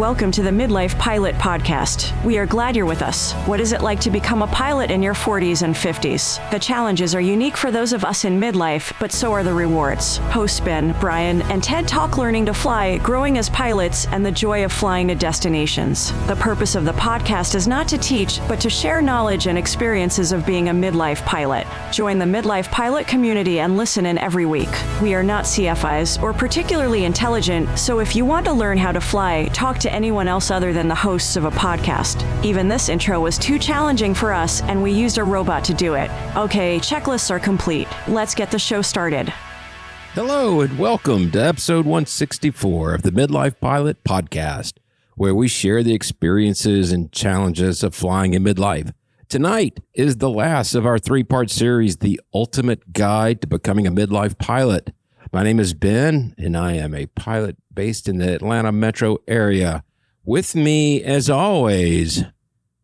Welcome to the Midlife Pilot Podcast. We are glad you're with us. What is it like to become a pilot in your 40s and 50s? The challenges are unique for those of us in midlife, but so are the rewards. Hosts Ben, Brian, and Ted talk learning to fly, growing as pilots, and the joy of flying to destinations. The purpose of the podcast is not to teach, but to share knowledge and experiences of being a midlife pilot. Join the Midlife Pilot community and listen in every week. We are not CFIs or particularly intelligent, so if you want to learn how to fly, talk to anyone else other than the hosts of a podcast. Even this intro was too challenging for us, and we used a robot to do it. Okay, checklists are complete. Let's get the show started. Hello, and welcome to episode 164 of the Midlife Pilot Podcast, where we share the experiences and challenges of flying in midlife. Tonight is the last of our three-part series, The Ultimate Guide to Becoming a Midlife Pilot. My name is Ben, and I am a pilot based in the Atlanta metro area. With me, as always,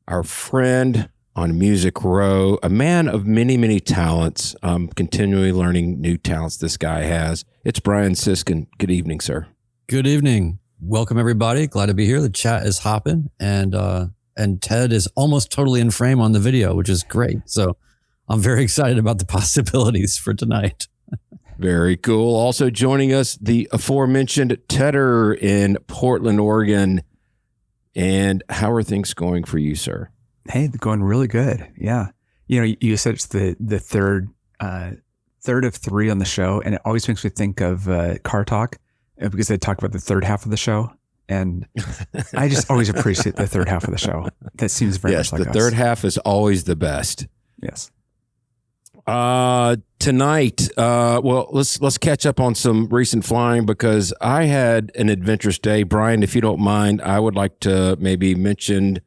our friend on Music Row, a man of many, many talents. I'm continually learning new talents this guy has. It's Brian Siskin. Good evening, sir. Good evening. Welcome, everybody. Glad to be here. The chat is hopping, and Ted is almost totally in frame on the video, which is great. So I'm very excited about the possibilities for tonight. Very cool. Also joining us, the aforementioned Tedder in Portland, Oregon. And how are things going for you, sir? Hey, they're going really good. Yeah. You know, you said it's the third of three on the show, and it always makes me think of Car Talk because they talk about the third half of the show. And I just always appreciate the third half of the show. That seems very much like us. Yes, the third half is always the best. Yes. Tonight, well, let's catch up on some recent flying because I had an adventurous day. Brian, if you don't mind, I would like to maybe mention,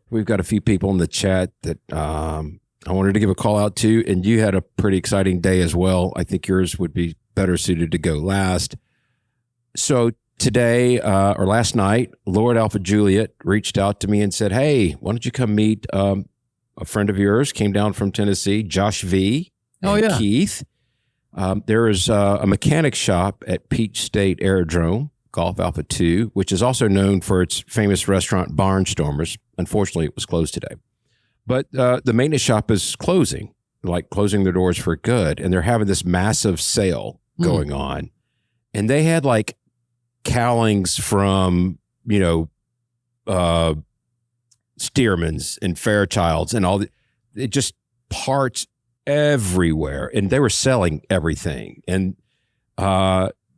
we've got a few people in the chat that I wanted to give a call out to, and you had a pretty exciting day as well. I think yours would be better suited to go last. So today, or last night, Lord Alpha Juliet reached out to me and said, hey, why don't you come meet a friend of yours, came down from Tennessee, Josh V. Keith. There is a mechanic shop at Peach State Aerodrome, Golf Alpha 2, which is also known for its famous restaurant Barnstormers. Unfortunately, it was closed today. But the maintenance shop is closing their doors for good, and they're having this massive sale going on. And they had like cowlings from, Stearman's and Fairchilds and all it just parts everywhere, and they were selling everything. And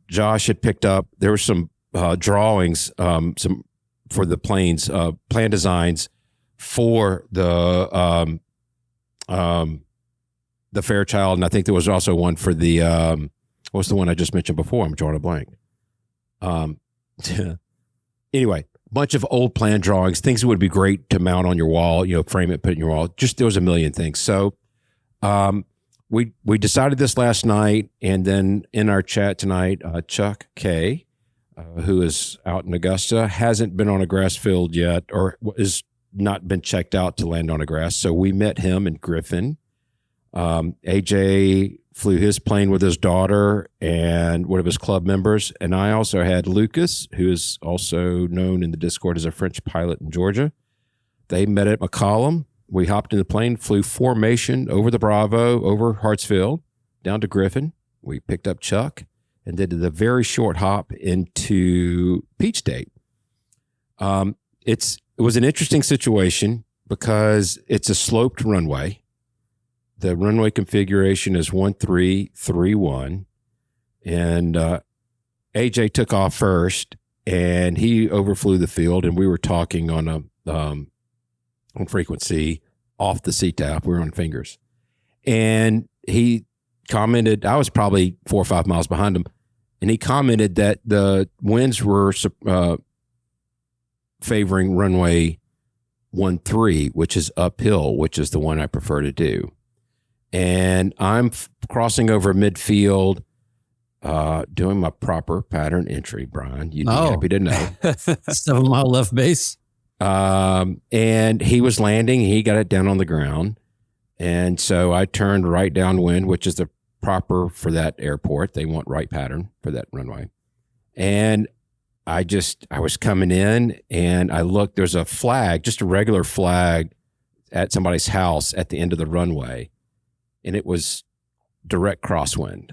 Josh had picked up, there were some drawings, some for the planes, plan designs for the Fairchild, and I think there was also one for the what's the one I just mentioned before? I'm drawing a blank. Anyway, bunch of old plan drawings, things that would be great to mount on your wall, frame it, put it in your wall. Just there was a million things. So we decided this last night, and then in our chat tonight, Chuck K, who is out in Augusta, hasn't been on a grass field yet, or is not been checked out to land on a grass. So we met him in Griffin. AJ flew his plane with his daughter and one of his club members. And I also had Lucas, who is also known in the Discord as a French pilot in Georgia. They met at McCollum. We hopped in the plane, flew formation over the Bravo, over Hartsfield, down to Griffin. We picked up Chuck and did the very short hop into Peach State. It was an interesting situation because it's a sloped runway. The runway configuration is 1331, and AJ took off first, and he overflew the field, and we were talking on on frequency off the CTAP. We were on fingers, and he commented, I was probably 4 or 5 miles behind him, and he commented that the winds were favoring runway 13, which is uphill, which is the one I prefer to do. And I'm crossing over midfield, doing my proper pattern entry, Brian. You'd be happy to know. 7 mile left base. And he was landing. He got it down on the ground. And so I turned right downwind, which is the proper for that airport. They want right pattern for that runway. And I was coming in and I looked, there's a flag, just a regular flag at somebody's house at the end of the runway. And it was direct crosswind.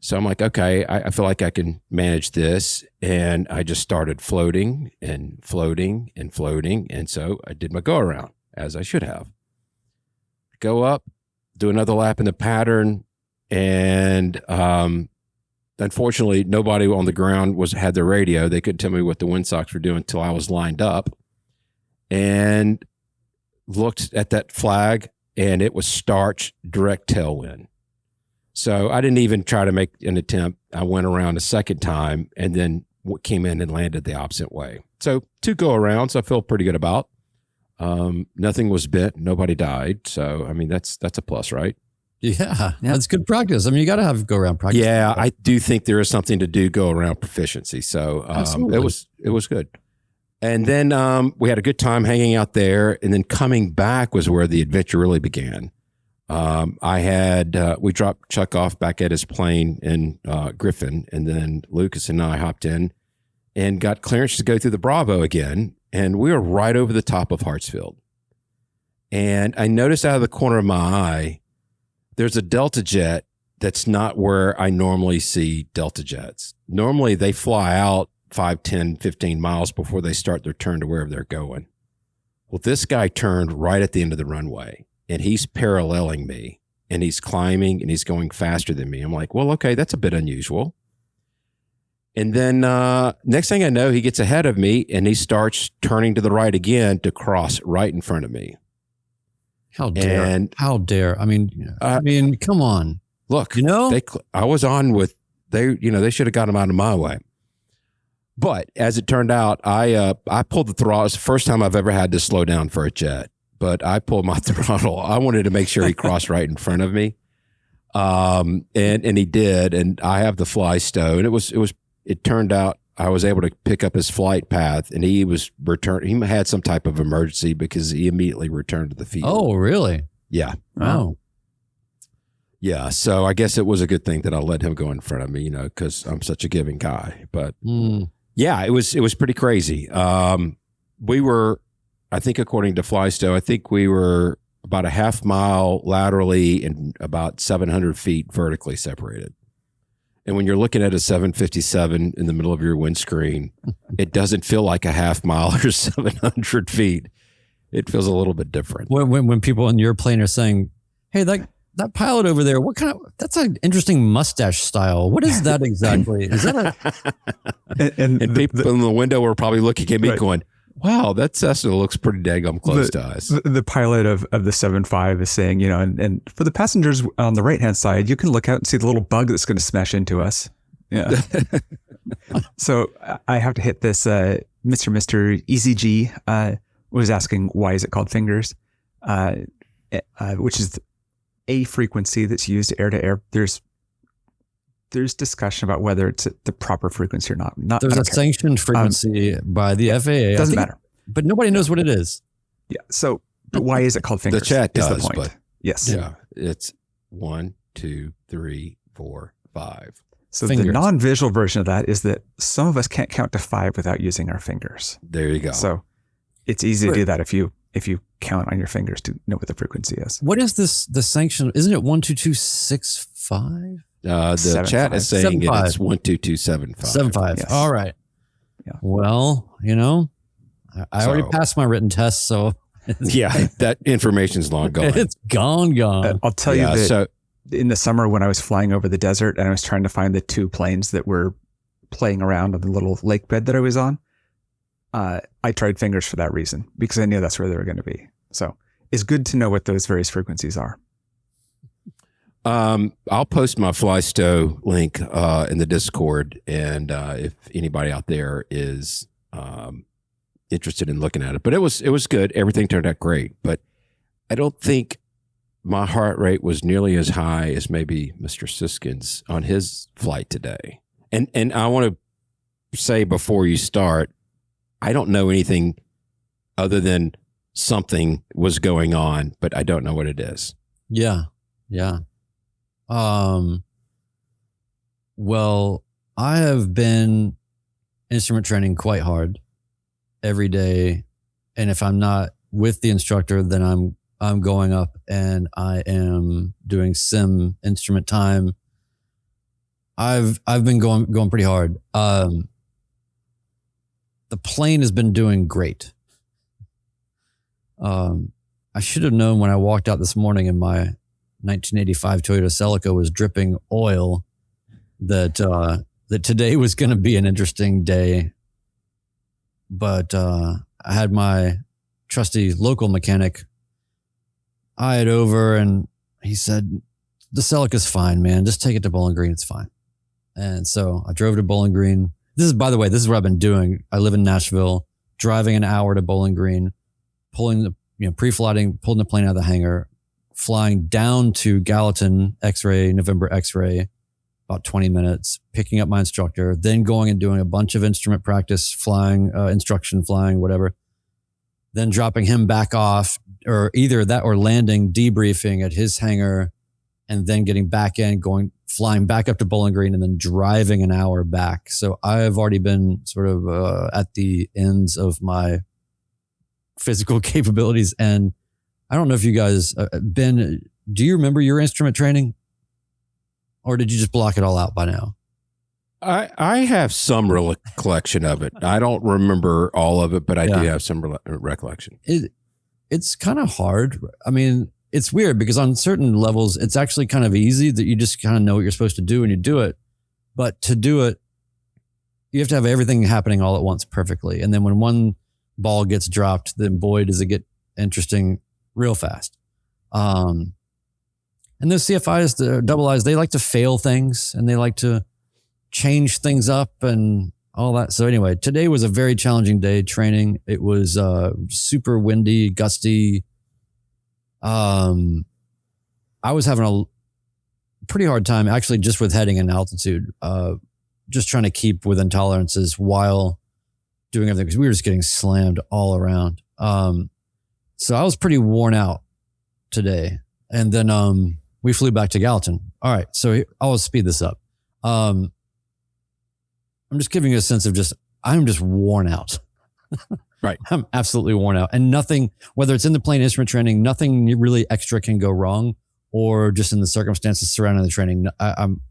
So I'm like, okay, I feel like I can manage this. And I just started floating and floating and floating. And so I did my go around as I should have. Go up, do another lap in the pattern. And unfortunately, nobody on the ground had their radio. They couldn't tell me what the windsocks were doing until I was lined up and looked at that flag, and it was starch direct tailwind. So I didn't even try to make an attempt. I went around a second time and then came in and landed the opposite way. So 2 go arounds, I feel pretty good about. Nothing was bent. Nobody died. So, I mean, that's a plus, right? Yeah, that's good practice. I mean, you got to have go around practice. Yeah, I do think there is something to do go around proficiency. So it was good. And then we had a good time hanging out there. And then coming back was where the adventure really began. We dropped Chuck off back at his plane in Griffin, and then Lucas and I hopped in and got clearance to go through the Bravo again. And we were right over the top of Hartsfield. And I noticed out of the corner of my eye, there's a Delta jet that's not where I normally see Delta jets. Normally they fly out 5, 10, 15 miles before they start their turn to wherever they're going. Well, this guy turned right at the end of the runway, and he's paralleling me, and he's climbing, and he's going faster than me. I'm like, well, okay, that's a bit unusual. And then next thing I know, he gets ahead of me, and he starts turning to the right again to cross right in front of me. How dare? How dare? I mean, come on. Look, I was on with they should have got him out of my way. But as it turned out, I pulled the throttle. It's the first time I've ever had to slow down for a jet. But I pulled my throttle. I wanted to make sure he crossed right in front of me, and he did. And I have the fly stow, and it turned out I was able to pick up his flight path, and he was returned. He had some type of emergency because he immediately returned to the field. Oh, really? Yeah. Oh. Yeah. So I guess it was a good thing that I let him go in front of me, because I'm such a giving guy. But yeah, it was pretty crazy. We were, I think, according to Flystow, I think we were about a half mile laterally and about 700 feet vertically separated. And when you're looking at a 757 in the middle of your windscreen, it doesn't feel like a half mile or 700 feet. It feels a little bit different. When people in your plane are saying, hey, that pilot over there, that's an interesting mustache style. What is that exactly? Is that and people in the window were probably looking at me going, wow, that Cessna looks pretty daggum close to us. The pilot of the 7.5 is saying, and for the passengers on the right-hand side, you can look out and see the little bug that's going to smash into us. Yeah. So I have to hit this. Mr. Easy G was asking, why is it called fingers? Which is a frequency that's used air to air. There's discussion about whether it's the proper frequency or not. There's a sanctioned frequency by the FAA. Doesn't matter. But nobody knows what it is. Yeah. So, but why is it called fingers? The chat does, the point. But yes. Yeah. It's 1, 2, 3, 4, 5. So fingers. The non-visual version of that is that some of us can't count to 5 without using our fingers. There you go. So it's easy to do that if you count on your fingers to know what the frequency is. What is the sanction? Isn't it 12265? The chat is saying it's 12275. 75. Yes. All right. Yeah. Well, I already passed my written test, so yeah, that information's long gone. It's gone. I'll tell you that in the summer when I was flying over the desert and I was trying to find the 2 planes that were playing around on the little lake bed that I was on, I tried fingers for that reason because I knew that's where they were going to be. So it's good to know what those various frequencies are. I'll post my Flystow link in the Discord, and if anybody out there is interested in looking at it. But it was good. Everything turned out great. But I don't think my heart rate was nearly as high as maybe Mr. Siskin's on his flight today. And I want to say before you start, I don't know anything other than something was going on, but I don't know what it is. Yeah. Well, I have been instrument training quite hard every day. And if I'm not with the instructor, then I'm going up and I am doing sim instrument time. I've been going pretty hard. The plane has been doing great. I should have known when I walked out this morning and my 1985 Toyota Celica was dripping oil that today was going to be an interesting day. But I had my trusty local mechanic eye it over and he said, the Celica's fine, man. Just take it to Bowling Green. It's fine. And so I drove to Bowling Green. This is, by the way, this is what I've been doing. I live in Nashville, driving an hour to Bowling Green, pre-flighting, pulling the plane out of the hangar, flying down to Gallatin X-ray, November X-ray, about 20 minutes, picking up my instructor, then going and doing a bunch of instrument practice, flying, instruction flying, whatever. Then dropping him back off, or either that or landing, debriefing at his hangar, and then getting back in, flying back up to Bowling Green, and then driving an hour back. So I've already been sort of at the ends of my physical capabilities. And I don't know if you guys, Ben, do you remember your instrument training? Or did you just block it all out by now? I have some recollection of it. I don't remember all of it, but I do have some recollection. It's kind of hard. I mean, it's weird because on certain levels, it's actually kind of easy that you just kind of know what you're supposed to do and you do it. But to do it, you have to have everything happening all at once perfectly. And then when one ball gets dropped, then boy, does it get interesting real fast. And those CFIs, the double I's, they like to fail things and they like to change things up and all that. So anyway, today was a very challenging day training. It was super windy, gusty. I was having a pretty hard time actually just with heading and altitude, just trying to keep within tolerances while doing everything because we were just getting slammed all around. So I was pretty worn out today. And then we flew back to Gallatin. All right, so I'll speed this up. I'm just giving you a sense of I'm just worn out. Right. I'm absolutely worn out. And nothing, whether it's in the plane instrument training, nothing really extra can go wrong, or just in the circumstances surrounding the training. I'm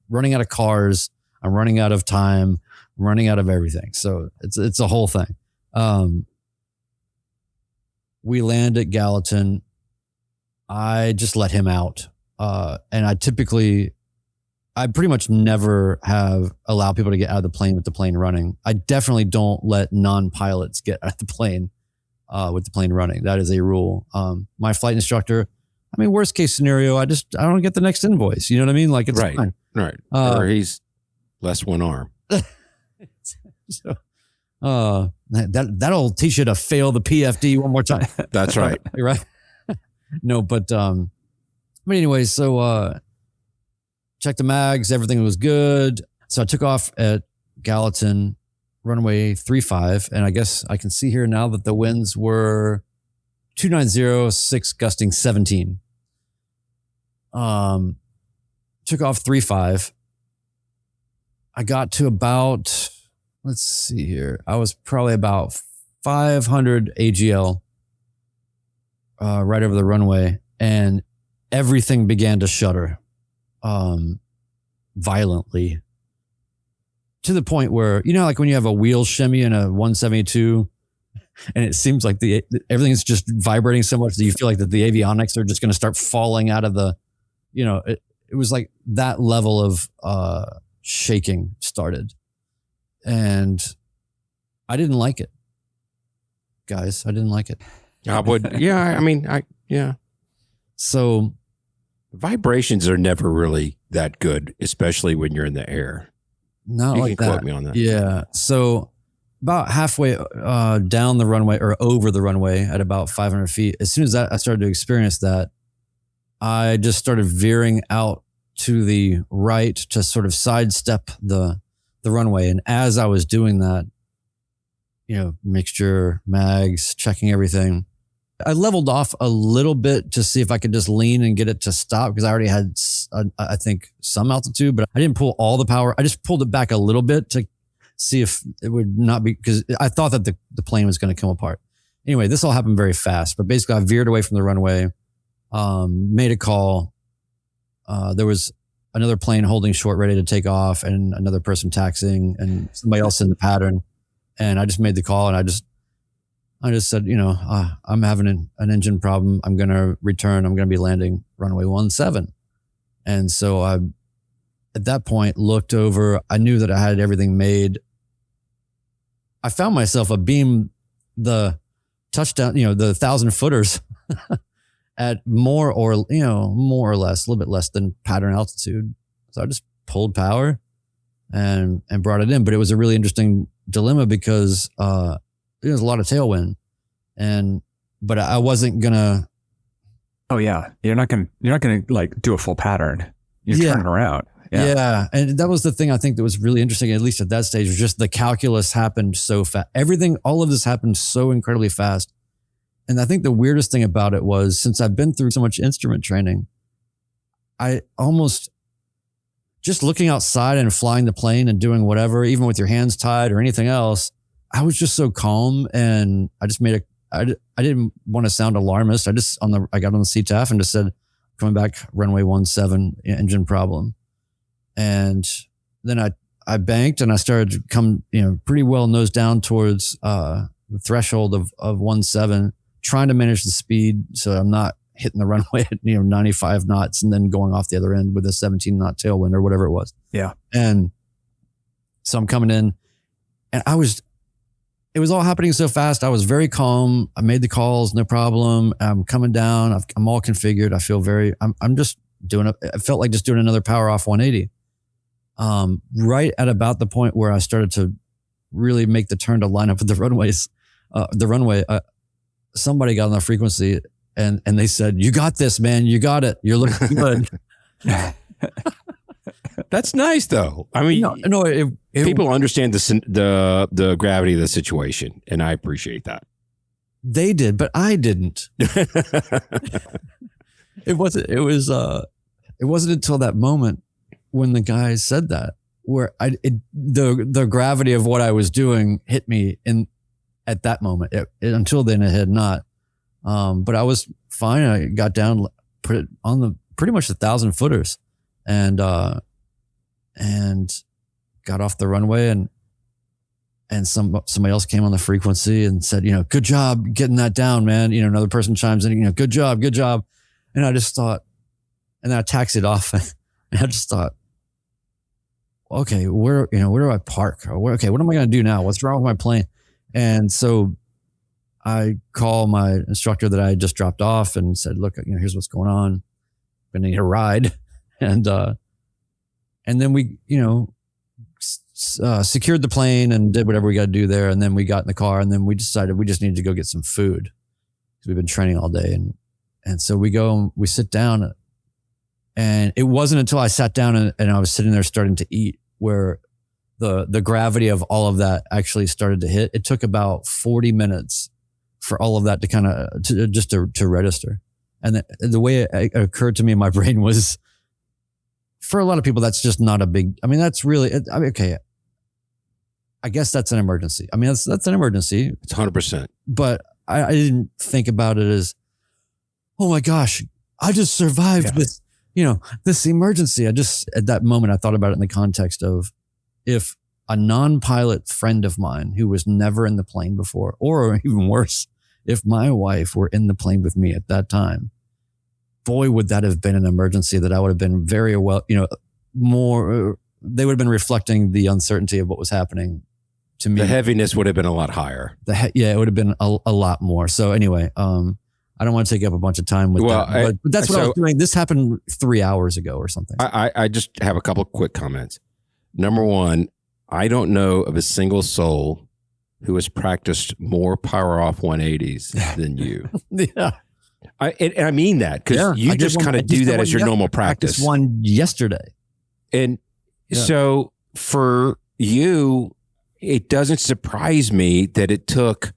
running out of cars. I'm running out of time. I'm running out of everything. So it's a whole thing. We land at Gallatin. I just let him out. And I pretty much never have allowed people to get out of the plane with the plane running. I definitely don't let non-pilots get out of the plane with the plane running. That is a rule. My flight instructor, I mean, worst case scenario, I don't get the next invoice. You know what I mean? Like it's right, fine. Right. Or he's less one arm. So, that'll teach you to fail the PFD one more time. That's right. Right. No, but anyway, so checked the mags, everything was good. So I took off at Gallatin, runway 35, and I guess I can see here now that the winds were 290, 6 gusting 17. Took off 35. I got to about, let's see here, I was probably about 500 AGL right over the runway, and everything began to shudder violently, to the point where, like when you have a wheel shimmy in a 172 and it seems like everything's just vibrating so much that you feel like that the avionics are just going to start falling out of the, it was like that level of shaking started. And I didn't like it, guys. I didn't like it. I would. Yeah. I mean, yeah. So vibrations are never really that good, especially when you're in the air. Not you like can that. Quote me on that. Yeah. So about halfway down the runway, or over the runway at about 500 feet, as soon as I started to experience that, I just started veering out to the right to sort of sidestep the runway. And as I was doing that, mixture, mags, checking everything, I leveled off a little bit to see if I could just lean and get it to stop, because I already had, I think, some altitude, but I didn't pull all the power. I just pulled it back a little bit to see if it would not be, because I thought that the plane was going to come apart. Anyway, this all happened very fast, but basically I veered away from the runway, made a call. There was another plane holding short, ready to take off, and another person taxiing, and somebody else in the pattern. And I just made the call, and I just said, I'm having an engine problem. I'm going to return. I'm going to be landing runway 17. And so I, at that point, looked over. I knew that I had everything made. I found myself abeam the touchdown, the 1,000 footers at more or less, a little bit less than pattern altitude. So I just pulled power and brought it in. But it was a really interesting dilemma because there's a lot of tailwind, but I wasn't gonna. Oh yeah, you're not gonna like do a full pattern. You're turning around. Yeah, and that was the thing I think that was really interesting, at least at that stage, was just the calculus happened so fast. All of this happened so incredibly fast. And I think the weirdest thing about it was, since I've been through so much instrument training, I almost just looking outside and flying the plane and doing whatever, even with your hands tied or anything else, I was just so calm, and I just I didn't want to sound alarmist. I got on the CTAF and just said, coming back runway 17, engine problem. And then I banked and I started to come, pretty well nose down towards the threshold of 17, trying to manage the speed so I'm not hitting the runway at 95 knots and then going off the other end with a 17 knot tailwind or whatever it was. Yeah. And so I'm coming in, and it was all happening so fast. I was very calm. I made the calls, no problem. I'm coming down. I'm all configured. I feel I'm just I felt like just doing another power off 180. Right at about the point where I started to really make the turn to line up with the runway, somebody got on the frequency and they said, "You got this, man. You got it. You're looking good." That's nice, though. I mean, people understand the gravity of the situation, and I appreciate that. They did, but I didn't. It wasn't until that moment when the guy said that where the gravity of what I was doing hit me at that moment. Until then, it had not. But I was fine. I got down, put it on pretty much 1,000 footers, and got off the runway, and somebody else came on the frequency and said, "Good job getting that down, man." Another person chimes in, "Good job. And I just thought, and then I taxied off, and I just thought, okay, where do I park? Or what am I going to do now? What's wrong with my plane? And so I call my instructor that I had just dropped off and said, "Look, here's what's going on. I'm going to need a ride." And then we, secured the plane and did whatever we got to do there. And then we got in the car, and then we decided we just needed to go get some food because we've been training all day. And so we go and we sit down, and it wasn't until I sat down and I was sitting there starting to eat where the gravity of all of that actually started to hit. It took about 40 minutes for all of that to kind of to register. And the way it occurred to me in my brain was, for a lot of people, that's just not a big, that's really, okay. I guess that's an emergency. That's an emergency. It's 100%. But I didn't think about it as, oh my gosh, I just survived this, this emergency. At that moment, I thought about it in the context of, if a non-pilot friend of mine who was never in the plane before, or even worse, if my wife were in the plane with me at that time, boy, would that have been an emergency that I would have been very well, more, they would have been reflecting the uncertainty of what was happening to me. The heaviness would have been a lot higher. It would have been a lot more. So anyway, I don't want to take up a bunch of time with that, but that's what I was doing. This happened 3 hours ago or something. I just have a couple quick comments. Number one, I don't know of a single soul who has practiced more power off 180s than you. Yeah. I mean that because you just kind of do that as your normal practice. I practiced one yesterday. And so for you, it doesn't surprise me that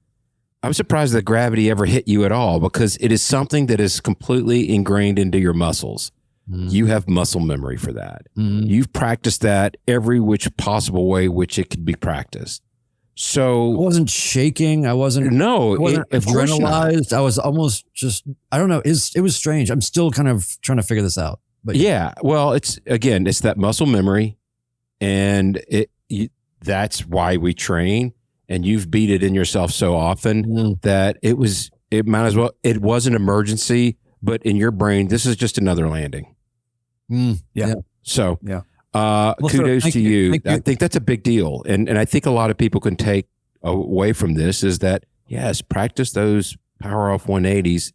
I'm surprised that gravity ever hit you at all, because it is something that is completely ingrained into your muscles. You have muscle memory for that. Mm. You've practiced that every which possible way which it could be practiced. So I wasn't shaking. I wasn't of course not. adrenalized. I was almost just, I don't know. It was strange. I'm still kind of trying to figure this out. But Yeah. Well, it's that muscle memory, and that's why we train. And you've beat it in yourself so often that it was it was an emergency, but in your brain, this is just another landing. Yeah. So, Well, kudos to you. Thank you. I think that's a big deal. And I think a lot of people can take away from this is that, yes, practice those power off 180s.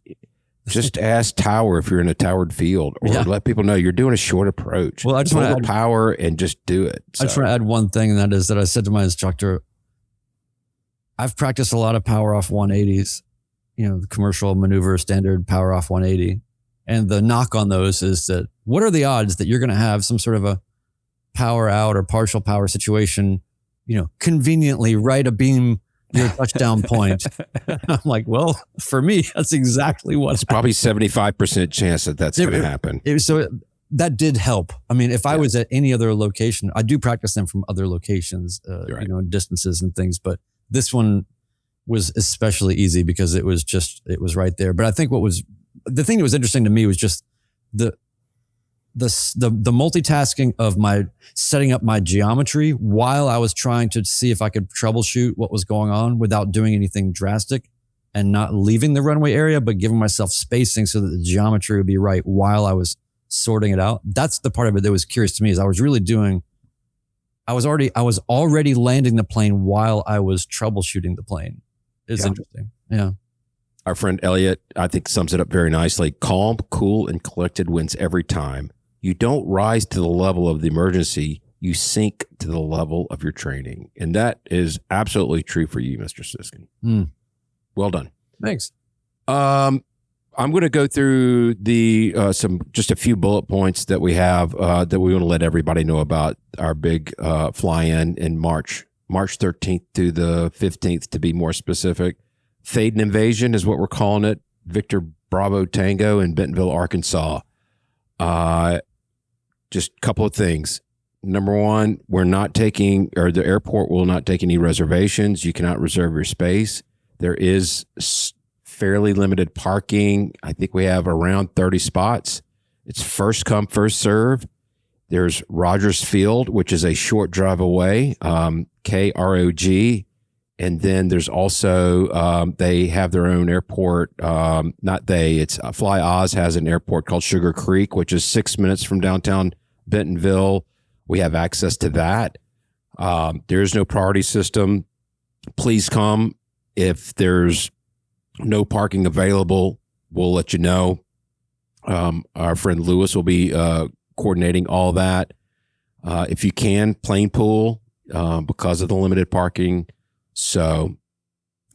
Just ask tower if you're in a towered field, or let people know you're doing a short approach. Well, I just pull want the to power and just do it. I just want to add one thing, and that is that I said to my instructor, I've practiced a lot of power off 180s, the commercial maneuver standard power off 180. And the knock on those is that what are the odds that you're going to have some sort of a power out or partial power situation, conveniently right abeam your touchdown point? I'm like, well, for me, that's exactly what. It's probably 75% chance that that's going to happen. That did help. I mean, if I was at any other location, I do practice them from other locations, Right. Distances and things, but this one was especially easy because it was right there. But I think the thing that was interesting to me was just the multitasking of my setting up my geometry while I was trying to see if I could troubleshoot what was going on without doing anything drastic and not leaving the runway area, but giving myself spacing so that the geometry would be right while I was sorting it out. That's the part of it that was curious to me, is I was already landing the plane while I was troubleshooting the plane. It's interesting. Yeah. Our friend Elliot, I think, sums it up very nicely. Calm, cool, and collected wins every time. You don't rise to the level of the emergency. You sink to the level of your training. And that is absolutely true for you, Mr. Siskin. Well done. Thanks. I'm going to go through just a few bullet points that we have that we want to let everybody know about our big fly-in March 13th through the 15th, to be more specific. Thaden Invasion is what we're calling it. Victor Bravo Tango in Bentonville, Arkansas. Just a couple of things. Number one, the airport will not take any reservations. You cannot reserve your space. There is fairly limited parking. I think we have around 30 spots. It's first come, first serve. There's Rogers Field, which is a short drive away, KROG. And then there's also, they have their own airport. It's Fly Oz has an airport called Sugar Creek, which is 6 minutes from downtown Bentonville. We have access to that. There's no priority system. Please come. If there's no parking available, we'll let you know. Our friend Lewis will be coordinating all that. If you can, plane pool because of the limited parking. So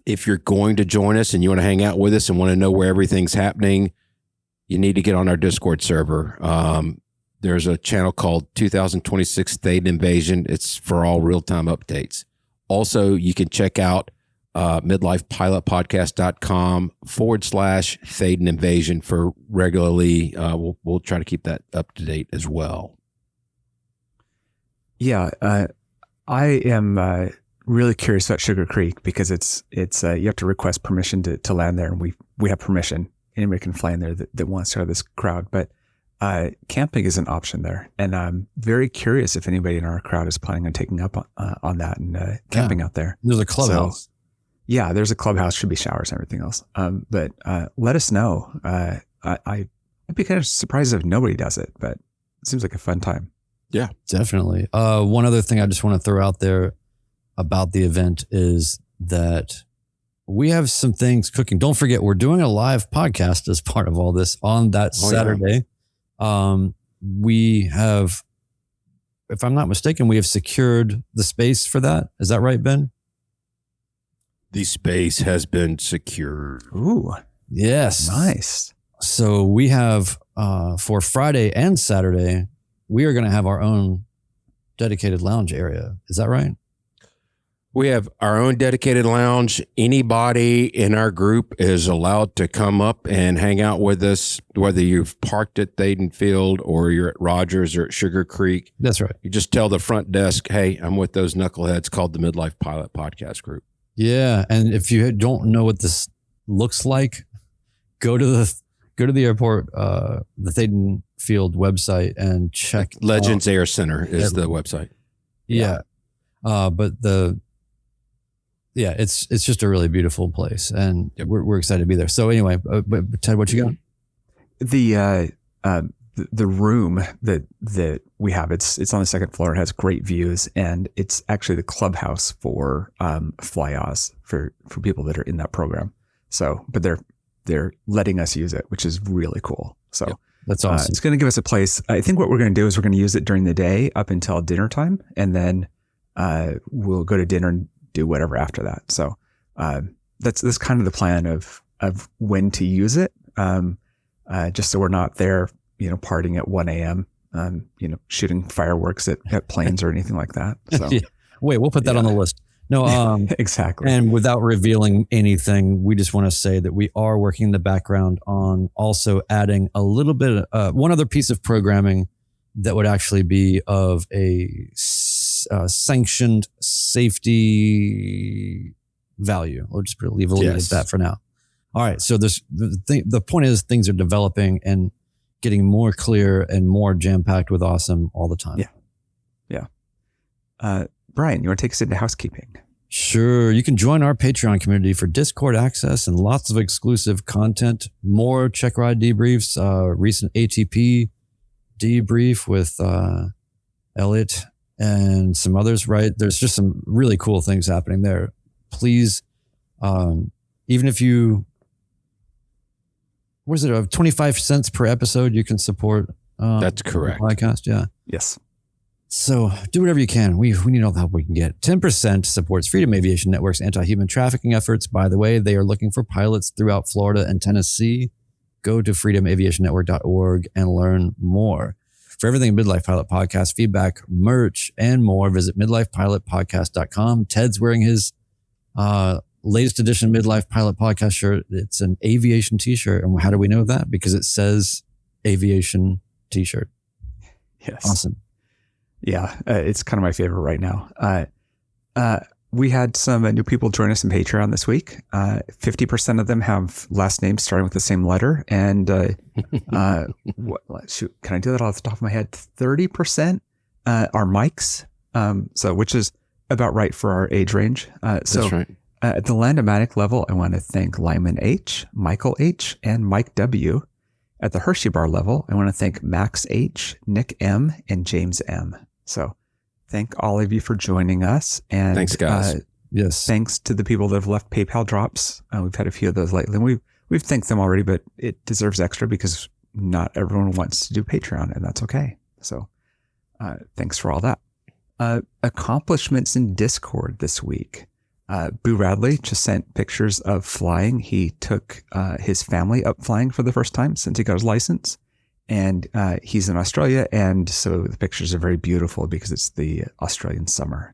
if you're going to join us and you want to hang out with us and want to know where everything's happening, you need to get on our Discord server. There's a channel called 2026 Thaden Invasion. It's for all real-time updates. Also, you can check out midlifepilotpodcast.com/Thaden Invasion for regularly. We'll try to keep that up to date as well. Yeah, I am really curious about Sugar Creek because it's you have to request permission to land there, and we have permission. Anybody can fly in there that wants to have this crowd, but camping is an option there, and I'm very curious if anybody in our crowd is planning on taking up on that and camping out there. There's a clubhouse. So, yeah, there's a clubhouse, should be showers and everything else. But let us know. I'd be kind of surprised if nobody does it, but it seems like a fun time. Yeah, definitely. One other thing I just want to throw out there about the event is that we have some things cooking. Don't forget, we're doing a live podcast as part of all this on that Saturday. Yeah. We have, if I'm not mistaken, we have secured the space for that. Is that right, Ben? The space has been secured. Ooh, yes. Nice. So we have, for Friday and Saturday, we are going to have our own dedicated lounge area. Is that right? We have our own dedicated lounge. Anybody in our group is allowed to come up and hang out with us, whether you've parked at Thaden Field or you're at Rogers or at Sugar Creek. That's right. You just tell the front desk, hey, I'm with those knuckleheads called the Midlife Pilot Podcast Group. Yeah. And if you don't know what this looks like, go to the airport, the Thaden Field website and check. Legends Air Center is the website. Yeah. It's just a really beautiful place, and we're excited to be there. So anyway, but Ted, what you got? The room that we have, it's on the second floor. It has great views, and it's actually the clubhouse for Fly Oz for people that are in that program. So, but they're letting us use it, which is really cool. So that's awesome. It's going to give us a place. I think what we're going to do is we're going to use it during the day up until dinner time, and then we'll go to dinner and do whatever after that. So that's kind of the plan of when to use it, just so we're not there, partying at 1 a.m., shooting fireworks at planes or anything like that. So Wait, we'll put that on the list. No, exactly. And without revealing anything, we just want to say that we are working in the background on also adding a little bit, one other piece of programming that would actually be of a sanctioned safety value. We'll just leave it at that for now. All right. So the point is things are developing and getting more clear and more jam-packed with awesome all the time. Yeah. Brian, you want to take us into housekeeping? Sure. You can join our Patreon community for Discord access and lots of exclusive content, more check ride debriefs, recent ATP debrief with Elliot and some others, right? There's just some really cool things happening there. Please, even if you, what is it, 25 cents per episode, you can support That's correct. the podcast. Yeah. Yes. So do whatever you can. We need all the help we can get. 10% supports Freedom Aviation Network's anti-human trafficking efforts. By the way, they are looking for pilots throughout Florida and Tennessee. Go to freedomaviationnetwork.org and learn more. For everything Midlife Pilot Podcast, feedback, merch, and more, visit midlifepilotpodcast.com. Ted's wearing his latest edition Midlife Pilot Podcast shirt. It's an aviation t-shirt. And how do we know that? Because it says aviation t-shirt. Yes. Awesome. Yeah, it's kind of my favorite right now. We had some new people join us in Patreon this week. 50% of them have last names starting with the same letter. And can I do that off the top of my head? 30% are Mikes, which is about right for our age range. That's right. At the Landomatic level, I want to thank Lyman H., Michael H., and Mike W. At the Hershey Bar level, I want to thank Max H., Nick M., and James M. So thank all of you for joining us. And thanks, guys. Yes. Thanks to the people that have left PayPal drops. We've had a few of those lately. And we've thanked them already, but it deserves extra because not everyone wants to do Patreon, and that's okay. So thanks for all that. Accomplishments in Discord this week. Boo Radley just sent pictures of flying. He took his family up flying for the first time since he got his license. And he's in Australia. And so the pictures are very beautiful because it's the Australian summer.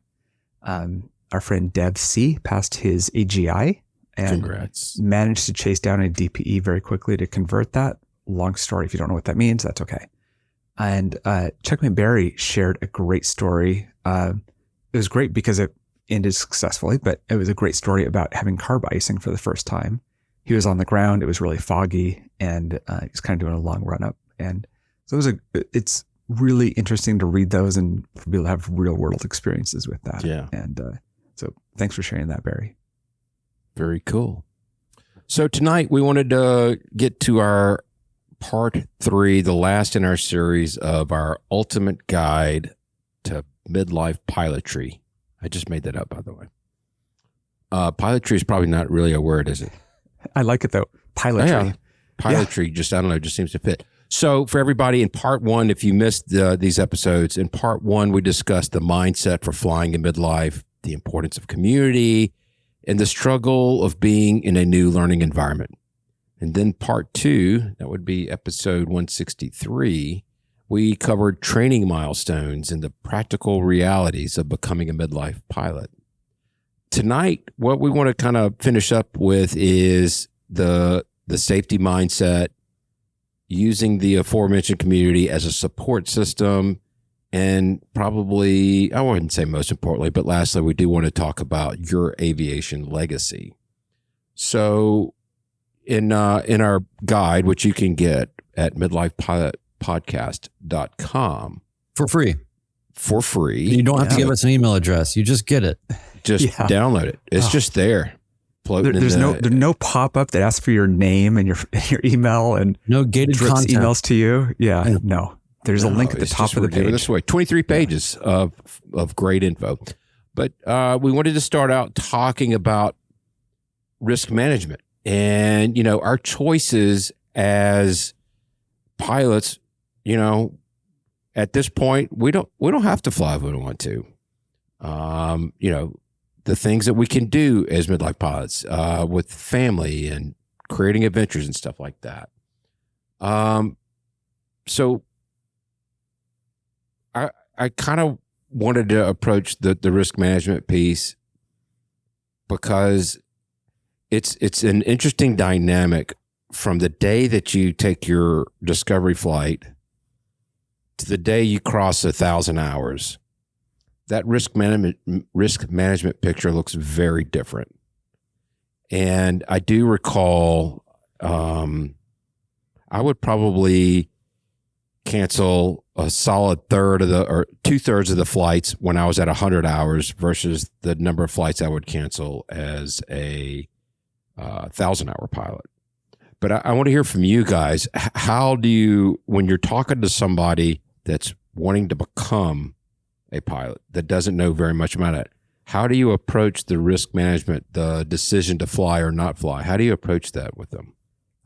Our friend Dev C passed his AGI and Congrats. Managed to chase down a DPE very quickly to convert that. Long story. If you don't know what that means, that's okay. And Checkmate Barry shared a great story. It was great because it ended successfully, but it was a great story about having carb icing for the first time. He was on the ground. It was really foggy, and he was kind of doing a long run up. And so it's really interesting to read those and for people to have real world experiences with that. Yeah. And so thanks for sharing that, Barry. Very cool. So tonight we wanted to get to our part 3, the last in our series of our ultimate guide to midlife pilotry. I just made that up, by the way. Pilotry is probably not really a word, is it? I like it though. Pilotry. Yeah. Pilotry, just, I don't know, just seems to fit. So for everybody, in part 1, if you missed these episodes, in part 1, we discussed the mindset for flying in midlife, the importance of community, and the struggle of being in a new learning environment. And then part 2, that would be episode 163, we covered training milestones and the practical realities of becoming a midlife pilot. tonight, what we want to kind of finish up with is the safety mindset, using the aforementioned community as a support system, and probably, I wouldn't say most importantly, but lastly, we do want to talk about your aviation legacy. So in our guide, which you can get at midlifepodcast.com For free. You don't have to give us an email address. You just get it. Just download it. It's just there. There's no pop-up that asks for your name and your email and no gated content emails to you. Yeah, no. There's a link at the top of the page. This way, 23 pages of great info. But we wanted to start out talking about risk management and, our choices as pilots. At this point, we don't have to fly if we don't want to. The things that we can do as midlife pilots with family and creating adventures and stuff like that. So I kind of wanted to approach the risk management piece because it's an interesting dynamic from the day that you take your discovery flight to the day you cross 1,000 hours. That risk management picture looks very different. And I do recall I would probably cancel a solid third of or 2/3 of the flights when I was at 100 hours versus the number of flights I would cancel as a 1,000-hour pilot. But I want to hear from you guys. How do you, when you're talking to somebody that's wanting to become a pilot that doesn't know very much about it, how do you approach the risk management, the decision to fly or not fly? How do you approach that with them?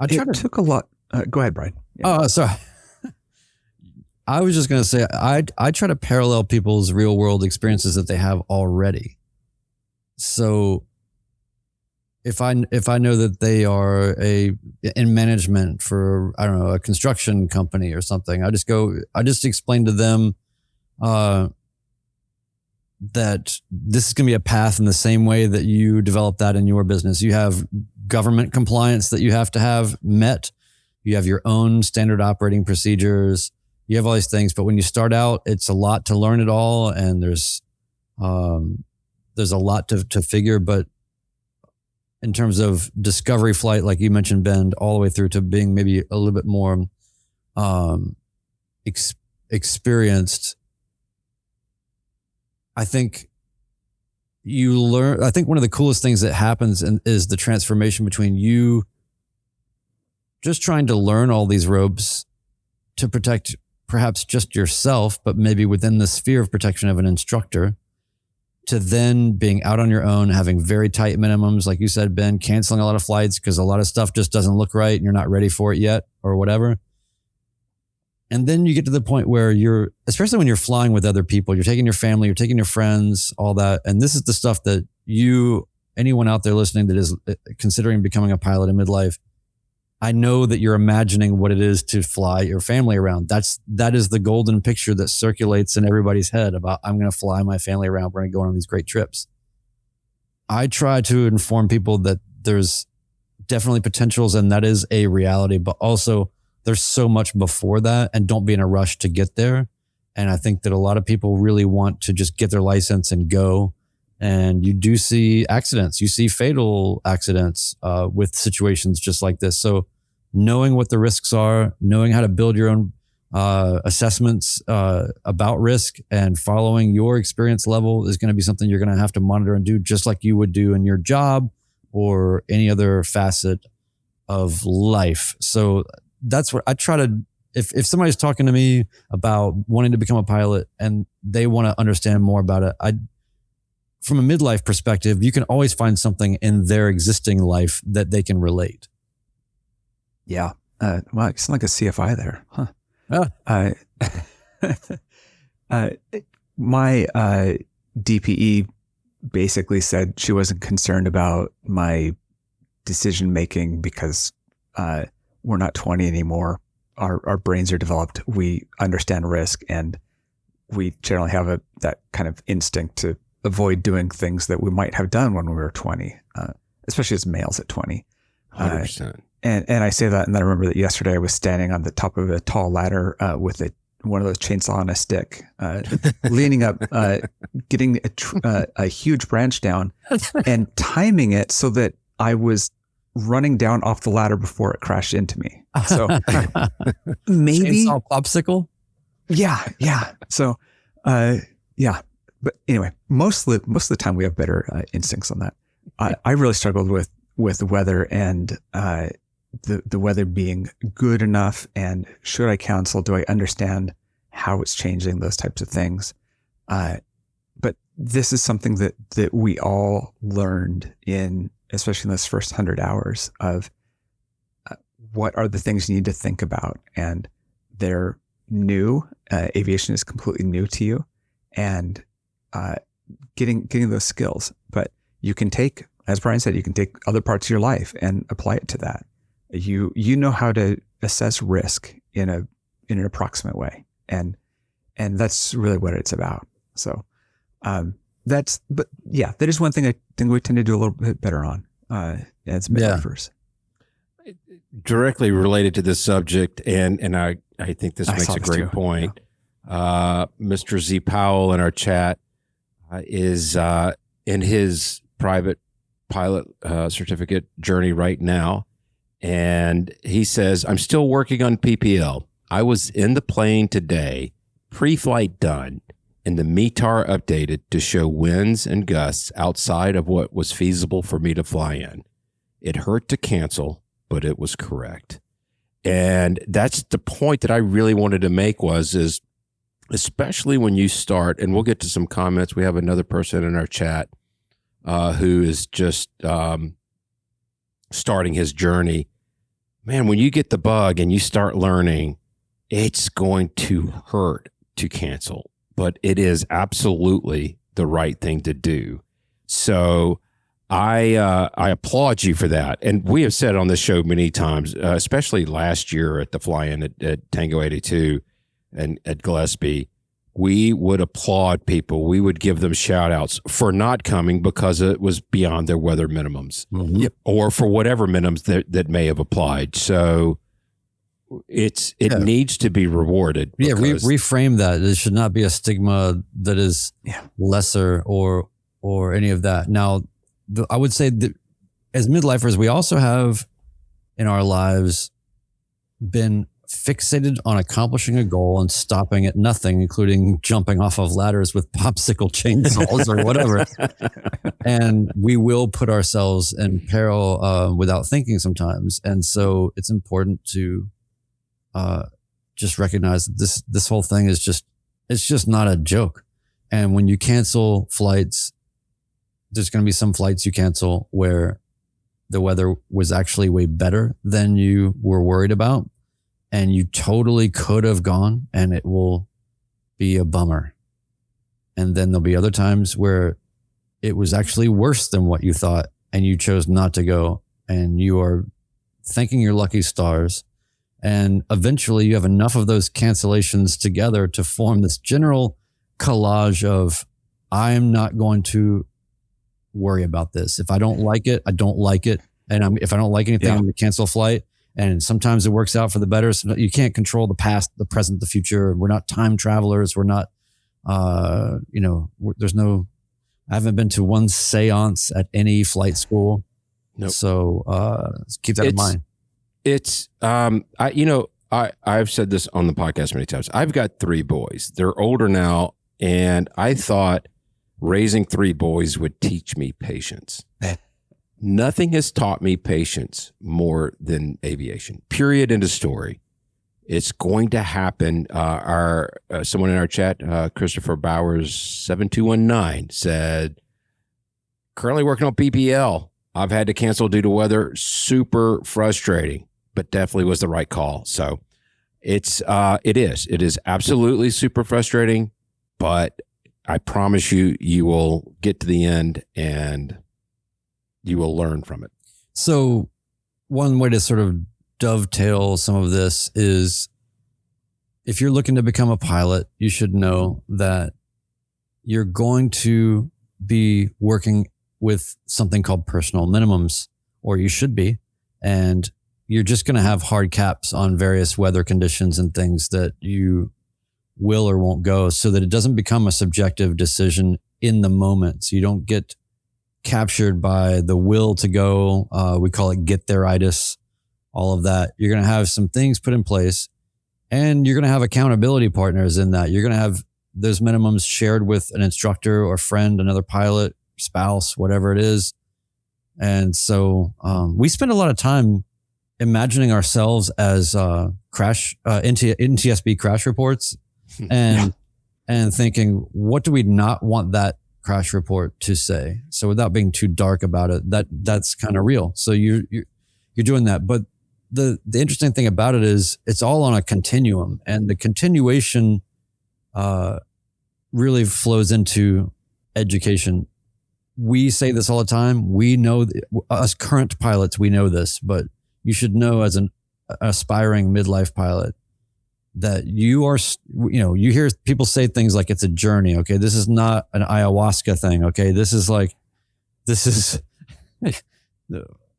It took a lot. Go ahead, Brian. Yeah. Oh, sorry. I was just going to say, I try to parallel people's real world experiences that they have already. So if I know that they are in management for, I don't know, a construction company or something, I just explain to them, that this is going to be a path in the same way that you develop that in your business. You have government compliance that you have to have met. You have your own standard operating procedures. You have all these things, but when you start out, it's a lot to learn it all. And there's a lot to figure, but in terms of discovery flight, like you mentioned, Ben, all the way through to being maybe a little bit more, experienced, I think you learn. I think one of the coolest things that happens is the transformation between you just trying to learn all these ropes to protect perhaps just yourself, but maybe within the sphere of protection of an instructor, to then being out on your own, having very tight minimums, like you said, Ben, canceling a lot of flights because a lot of stuff just doesn't look right and you're not ready for it yet or whatever. And then you get to the point where especially when you're flying with other people, you're taking your family, you're taking your friends, all that. And this is the stuff that anyone out there listening that is considering becoming a pilot in midlife, I know that you're imagining what it is to fly your family around. That is the golden picture that circulates in everybody's head about, I'm going to fly my family around. We're going to go on these great trips. I try to inform people that there's definitely potentials and that is a reality, but also there's so much before that, and don't be in a rush to get there. And I think that a lot of people really want to just get their license and go. And you do see accidents. You see fatal accidents with situations just like this. So knowing what the risks are, knowing how to build your own assessments about risk, and following your experience level is going to be something you're going to have to monitor and do, just like you would do in your job or any other facet of life. So that's what I try to, if somebody's talking to me about wanting to become a pilot and they want to understand more about it, from a midlife perspective, you can always find something in their existing life that they can relate. Yeah. Well, it's like a CFI there, huh? My DPE basically said she wasn't concerned about my decision making because we're not 20 anymore. Our brains are developed. We understand risk, and we generally have that kind of instinct to avoid doing things that we might have done when we were 20, especially as males at 20. 100%. And I say that, and then I remember that yesterday I was standing on the top of a tall ladder with one of those chainsaw on a stick, leaning up, getting a huge branch down, and timing it so that I was running down off the ladder before it crashed into me. So maybe chainsaw popsicle. Yeah. So yeah. But anyway, most of the time we have better instincts on that. I really struggled with the weather and the weather being good enough, and should I cancel? Do I understand how it's changing? Those types of things. But this is something that we all learned especially in those first 100 hours of what are the things you need to think about, and they're new. Aviation is completely new to you, and getting those skills. But you can take, as Brian said, you can take other parts of your life and apply it to that. You know how to assess risk in an approximate way, and that's really what it's about. So that is one thing I think we tend to do a little bit better on as midlifers. Directly related to this subject, and I think this makes a great point. Yeah. Mr. Z Powell in our chat is in his private pilot certificate journey right now. And he says, I'm still working on PPL. I was in the plane today, pre-flight done, and the METAR updated to show winds and gusts outside of what was feasible for me to fly in. It hurt to cancel, but it was correct. And that's the point that I really wanted to make is especially when you start, and we'll get to some comments. We have another person in our chat who is just starting his journey. Man, when you get the bug and you start learning, it's going to hurt to cancel, but it is absolutely the right thing to do. So I applaud you for that. And we have said on this show many times, especially last year at the fly-in at Tango 82 and at Gillespie, we would applaud people. We would give them shout outs for not coming because it was beyond their weather minimums, or for whatever minimums that may have applied. So it needs to be rewarded. Yeah, reframe that. There should not be a stigma that is lesser or any of that. Now, I would say that as midlifers, we also have in our lives been fixated on accomplishing a goal and stopping at nothing, including jumping off of ladders with popsicle chainsaws or whatever. And we will put ourselves in peril without thinking sometimes. And so it's important to just recognize that this whole thing is it's just not a joke. And when you cancel flights, there's going to be some flights you cancel where the weather was actually way better than you were worried about. And you totally could have gone, and it will be a bummer. And then there'll be other times where it was actually worse than what you thought, and you chose not to go, and you are thanking your lucky stars. And eventually you have enough of those cancellations together to form this general collage of, I'm not going to worry about this. If I don't like it, I don't like it. And if I don't like anything, I'm going to cancel a flight. And sometimes it works out for the better. So you can't control the past, the present, the future. We're not time travelers. We're not, I haven't been to one seance at any flight school. Nope. So keep that in mind. It's, I've said this on the podcast many times. I've got 3 boys. They're older now. And I thought raising 3 boys would teach me patience. Nothing has taught me patience more than aviation. Period. End of story. It's going to happen. Someone in our chat, Christopher Bowers 7219 said, currently working on PPL. I've had to cancel due to weather. Super frustrating, but definitely was the right call. So it is absolutely super frustrating, but I promise you will get to the end and you will learn from it. So one way to sort of dovetail some of this is if you're looking to become a pilot, you should know that you're going to be working with something called personal minimums, or you should be. And you're just going to have hard caps on various weather conditions and things that you will or won't go, so that it doesn't become a subjective decision in the moment. So you don't get captured by the will to go. We call it get there-itis, all of that. You're going to have some things put in place, and you're going to have accountability partners in that. You're going to have those minimums shared with an instructor or friend, another pilot, spouse, whatever it is. And so we spend a lot of time imagining ourselves as NTSB crash reports and thinking, what do we not want that crash report to say? So without being too dark about it, that's kind of real. So you're doing that. But the interesting thing about it is it's all on a continuum, and the continuation really flows into education. We say this all the time. We know, us current pilots, we know this, but you should know as an aspiring midlife pilot that you are, you hear people say things like it's a journey. Okay. This is not an ayahuasca thing. Okay. This is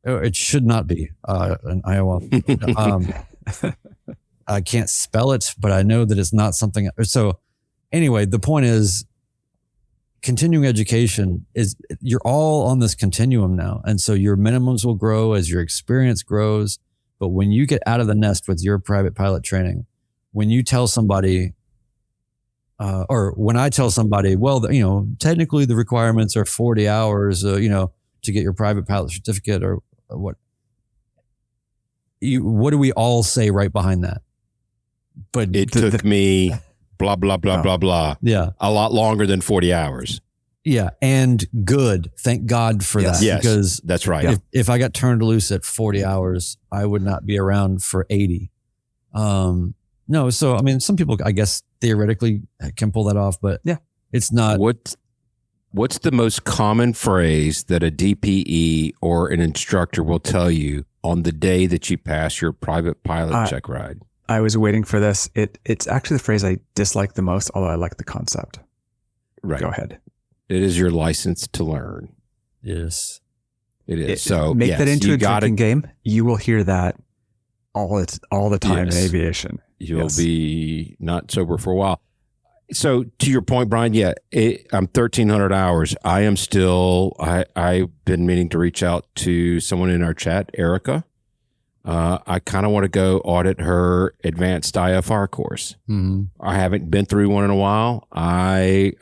it should not be an ayahuasca. I can't spell it, but I know that it's not something. So anyway, the point is, continuing education is, you're all on this continuum now. And so your minimums will grow as your experience grows. But when you get out of the nest with your private pilot training, when you tell somebody, or when I tell somebody, well, technically the requirements are 40 hours, to get your private pilot certificate, or what do we all say right behind that? But it took me blah, blah, blah, blah, blah. Yeah. A lot longer than 40 hours. Yeah. And good. Thank God for that. Yes, because that's right. If I got turned loose at 40 hours, I would not be around for 80. No. So, I mean, some people, I guess, theoretically can pull that off, but it's not. What's the most common phrase that a DPE or an instructor will tell you on the day that you pass your private pilot check ride? I was waiting for this. It's actually the phrase I dislike the most, although I like the concept. Right. Go ahead. It is your license to learn. Yes. It is. So make that into a drinking game. You will hear that all the time in aviation. You'll be not sober for a while. So to your point, Brian, I'm 1,300 hours. I am still, I've been meaning to reach out to someone in our chat, Erica. I kind of want to go audit her advanced IFR course. Mm-hmm. I haven't been through one in a while. I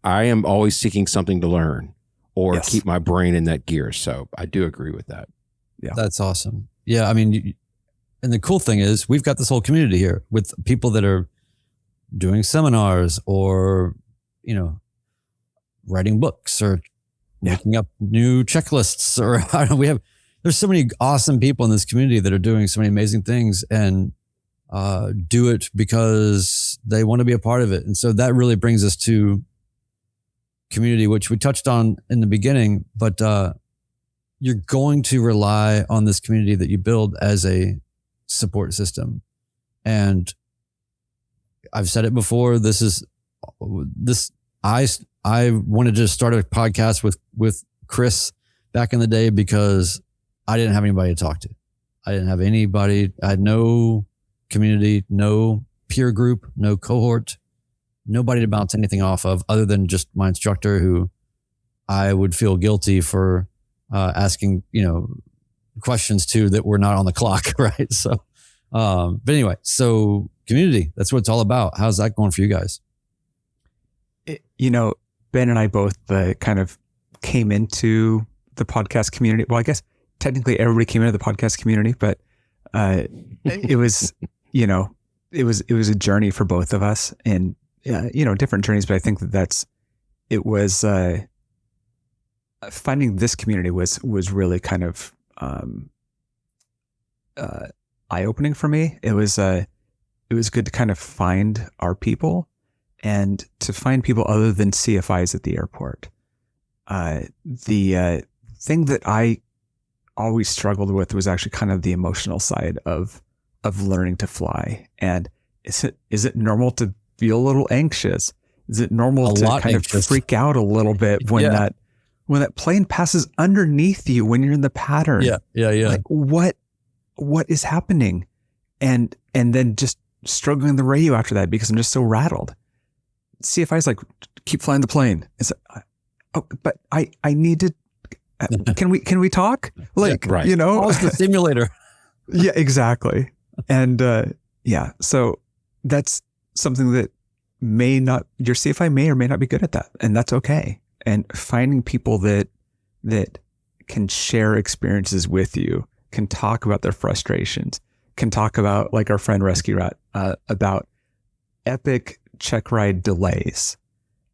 am always seeking something to learn or keep my brain in that gear. So I do agree with that. Yeah. That's awesome. Yeah. I mean, and the cool thing is we've got this whole community here with people that are doing seminars or, writing books or making up new checklists, or there's so many awesome people in this community that are doing so many amazing things and do it because they want to be a part of it. And so that really brings us to community, which we touched on in the beginning, but you're going to rely on this community that you build as a support system. And I've said it before, I wanted to start a podcast with Chris back in the day because I didn't have anybody to talk to. I didn't have anybody. I had no community, no peer group, no cohort, nobody to bounce anything off of other than just my instructor, who I would feel guilty for asking, questions to that were not on the clock. Right. So, but anyway, so community, that's what it's all about. How's that going for you guys? Ben and I both kind of came into the podcast community. Well, I guess technically everybody came into the podcast community, but it was, it was a journey for both of us, and different journeys. But I think it was finding this community was really kind of eye-opening for me. It was good to kind of find our people and to find people other than CFIs at the airport. The thing that I always struggled with was actually kind of the emotional side of learning to fly. And is it normal to feel a little anxious? Is it normal to kind of freak out a little bit when that plane passes underneath you when you're in the pattern? Yeah. Like what is happening? And then just struggling the radio after that because I'm just so rattled. CFI's like, keep flying the plane. It's like, oh, but I need to. Can we talk? Like, right. you know, it's the simulator. Yeah, exactly. And so that's something that your CFI may or may not be good at that, and that's okay. And finding people that can share experiences with you, can talk about their frustrations, can talk about, like our friend Rescue Rat, about epic check ride delays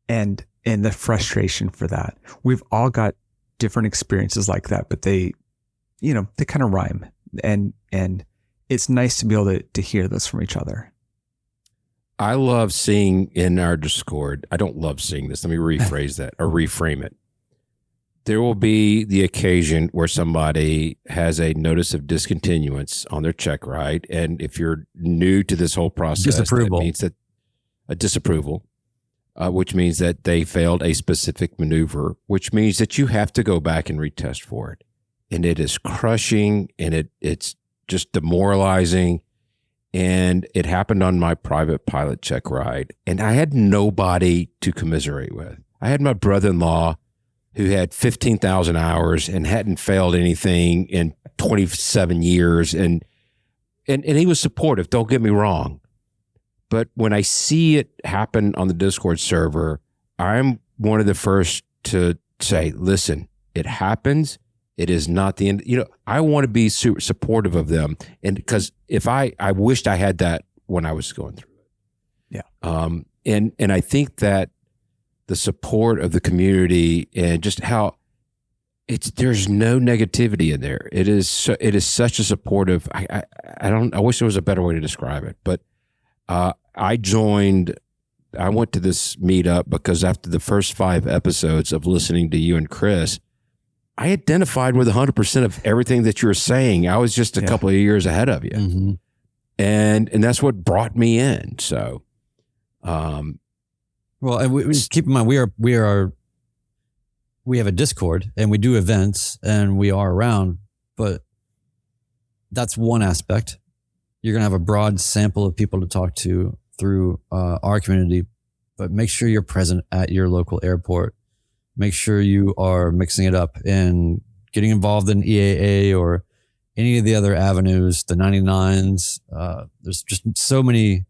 and the frustration for that. We've all got different experiences like that, but they kind of rhyme, and it's nice to be able to hear this from each other. I love seeing in our Discord. I don't love seeing this. Let me rephrase that or reframe it. There will be the occasion where somebody has a notice of discontinuance on their check ride. And if you're new to this whole process, that means that a disapproval, which means that they failed a specific maneuver, which means that you have to go back and retest for it. And it is crushing, and it's just demoralizing. And it happened on my private pilot check ride, and I had nobody to commiserate with. I had my brother-in-law who had 15,000 hours and hadn't failed anything in 27 years. And he was supportive. Don't get me wrong. But when I see it happen on the Discord server, I'm one of the first to say, listen, it happens. It is not the end. You know, I want to be super supportive of them. And because I wished I had that when I was going through it. Yeah. And I think that the support of the community and just how there's no negativity in there. It is such a supportive, I wish there was a better way to describe it, but I went to this meetup because after the first 5 episodes of listening to you and Chris, I identified with 100% of everything that you were saying. I was just a couple of years ahead of you. Mm-hmm. And that's what brought me in. So, well, and we keep in mind, we have a Discord and we do events and we are around, but that's one aspect. You're going to have a broad sample of people to talk to through our community, but make sure you're present at your local airport. Make sure you are mixing it up and getting involved in EAA or any of the other avenues, the 99s. There's just so many.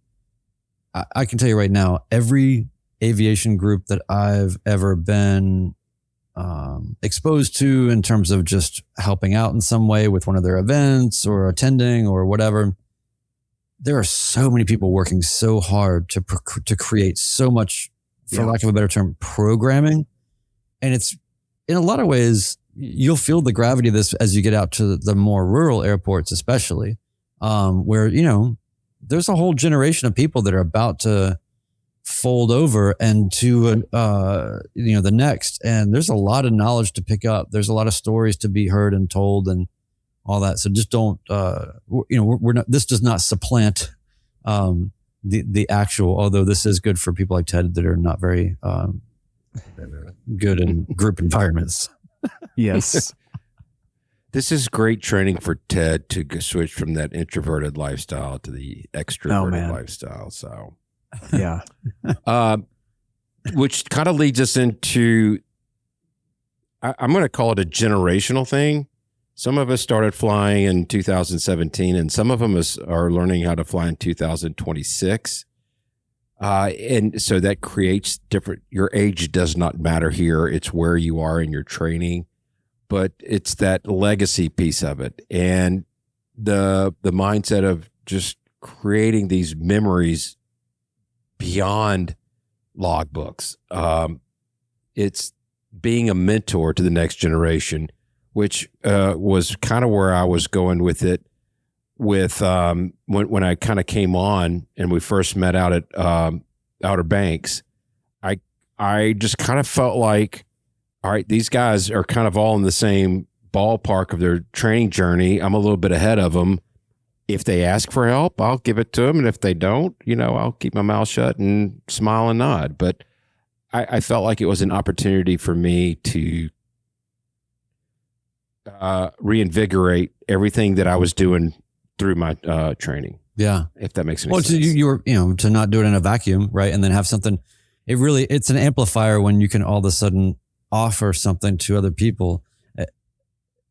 I can tell you right now, every aviation group that I've ever been exposed to in terms of just helping out in some way with one of their events or attending or whatever, there are so many people working so hard to create so much, for lack of a better term, programming. And it's, in a lot of ways, you'll feel the gravity of this as you get out to the more rural airports, especially, where, there's a whole generation of people that are about to fold over and to, the next. And there's a lot of knowledge to pick up. There's a lot of stories to be heard and told and all that. So just don't, we're not, this does not supplant the actual, although this is good for people like Ted that are not very good in group environments. Yes. This is great training for Ted to switch from that introverted lifestyle to the extroverted lifestyle. So, yeah. Which kind of leads us into, I'm going to call it a generational thing. Some of us started flying in 2017, and some of them are learning how to fly in 2026. And so that creates different, your age does not matter here. It's where you are in your training, but it's that legacy piece of it. And the mindset of just creating these memories beyond logbooks. It's being a mentor to the next generation, which was kind of where I was going with it. With when I kind of came on and we first met out at Outer Banks, I just kind of felt like, all right, these guys are kind of all in the same ballpark of their training journey. I'm a little bit ahead of them. If they ask for help, I'll give it to them, and if they don't, I'll keep my mouth shut and smile and nod. But I felt like it was an opportunity for me to reinvigorate everything that I was doing through my training. Yeah. If that makes any Well, sense. you were, to not do it in a vacuum, right? And then have something, it's an amplifier when you can all of a sudden offer something to other people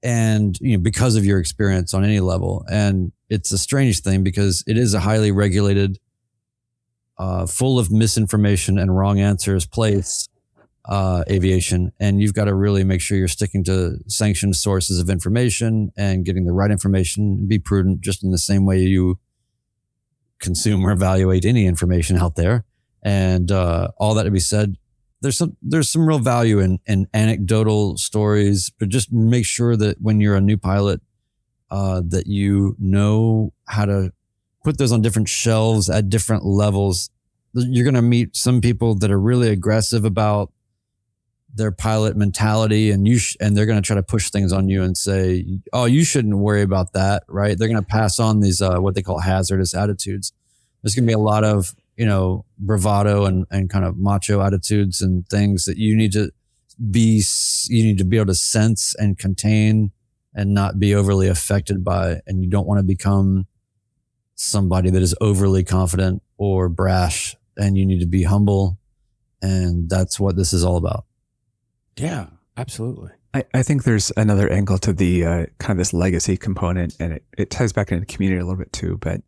and, because of your experience on any level. And it's a strange thing because it is a highly regulated, full of misinformation and wrong answers place, aviation. And you've got to really make sure you're sticking to sanctioned sources of information and getting the right information. Be prudent just in the same way you consume or evaluate any information out there. And all that to be said, there's some real value in anecdotal stories, but just make sure that when you're a new pilot, that you know how to put those on different shelves at different levels. You're going to meet some people that are really aggressive about their pilot mentality, and and they're going to try to push things on you and say, "Oh, you shouldn't worry about that," right? They're going to pass on these what they call hazardous attitudes. There's going to be a lot of bravado and kind of macho attitudes and things that you need to be able to sense and contain and not be overly affected by. And you don't want to become somebody that is overly confident or brash, and you need to be humble. And that's what this is all about. Yeah, absolutely. I think there's another angle to the kind of this legacy component, and it ties back into the community a little bit too. But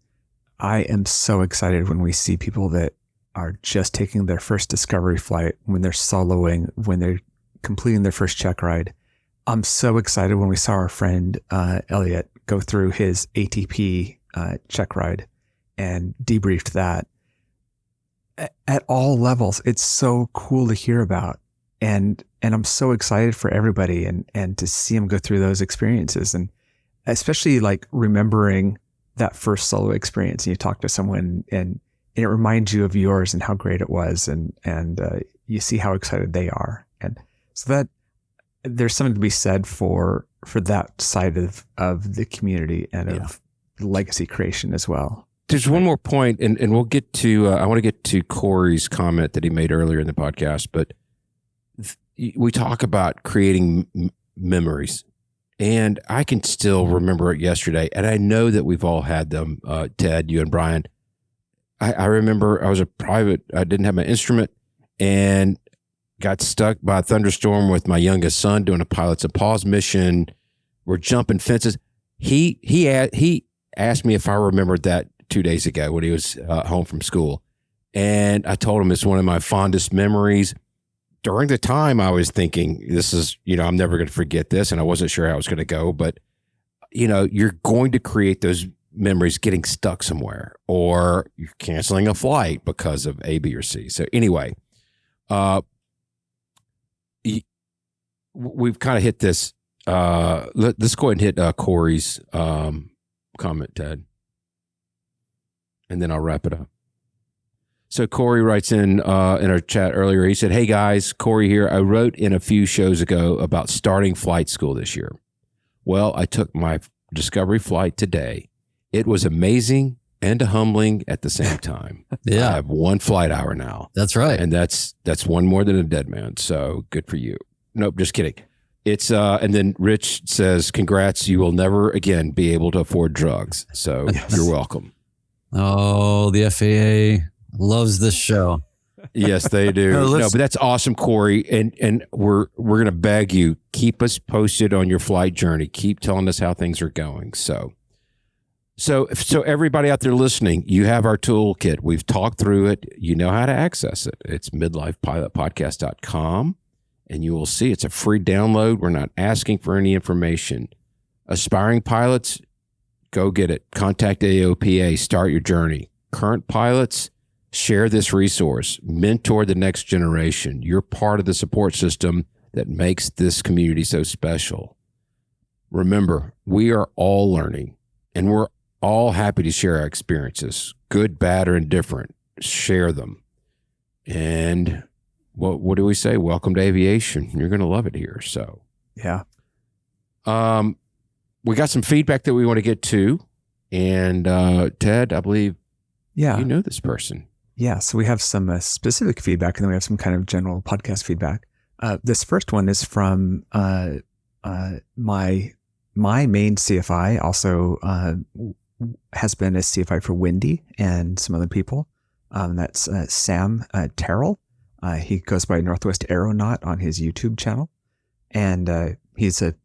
I am so excited when we see people that are just taking their first discovery flight, when they're soloing, when they're completing their first check ride. I'm so excited when we saw our friend Elliot go through his ATP check ride and debriefed that. At all levels, it's so cool to hear about. And I'm so excited for everybody and to see them go through those experiences, and especially like remembering that first solo experience, and you talk to someone and it reminds you of yours and how great it was, and you see how excited they are, and so that there's something to be said for that side of the community and of legacy creation as well. There's one more point, and we'll get to I want to get to Corey's comment that he made earlier in the podcast, but we talk about creating memories, and I can still remember it yesterday. And I know that we've all had them, Ted, you and Brian. I remember I was a private, I didn't have my instrument and got stuck by a thunderstorm with my youngest son doing a Pilots of Pause mission. We're jumping fences. He asked me if I remembered that 2 days ago when he was home from school. And I told him it's one of my fondest memories. During the time, I was thinking, this is, I'm never going to forget this. And I wasn't sure how it was going to go. But, you're going to create those memories getting stuck somewhere, or you're canceling a flight because of A, B, or C. So anyway, we've kind of hit this. Let's go ahead and hit Corey's comment, Ted. And then I'll wrap it up. So Corey writes in our chat earlier. He said, "Hey guys, Corey here. I wrote in a few shows ago about starting flight school this year. Well, I took my discovery flight today. It was amazing and humbling at the same time. Yeah. I have one flight hour now. That's right. And that's one more than a dead man. So good for you. Nope, just kidding. It's and then Rich says, congrats. You will never again be able to afford drugs. So you're welcome. Oh, the FAA loves this show. Yes, they do. No, but that's awesome, Corey. And we're going to beg you, keep us posted on your flight journey. Keep telling us how things are going. So everybody out there listening, you have our toolkit. We've talked through it. You know how to access it. It's midlifepilotpodcast.com, and you will see it's a free download. We're not asking for any information. Aspiring pilots, go get it. Contact AOPA. Start your journey. Current pilots, share this resource. Mentor the next generation. You're part of the support system that makes this community so special. Remember, we are all learning, and we're all happy to share our experiences, good, bad, or indifferent. Share them. And what do we say? Welcome to aviation. You're going to love it here. So, yeah. We got some feedback that we want to get to. And Ted, I believe you know this person. Yeah, so we have some specific feedback, and then we have some kind of general podcast feedback. This first one is from my main CFI, also has been a CFI for Wendy and some other people. That's Sam Terrell. He goes by Northwest Aeronaut on his YouTube channel, and he's a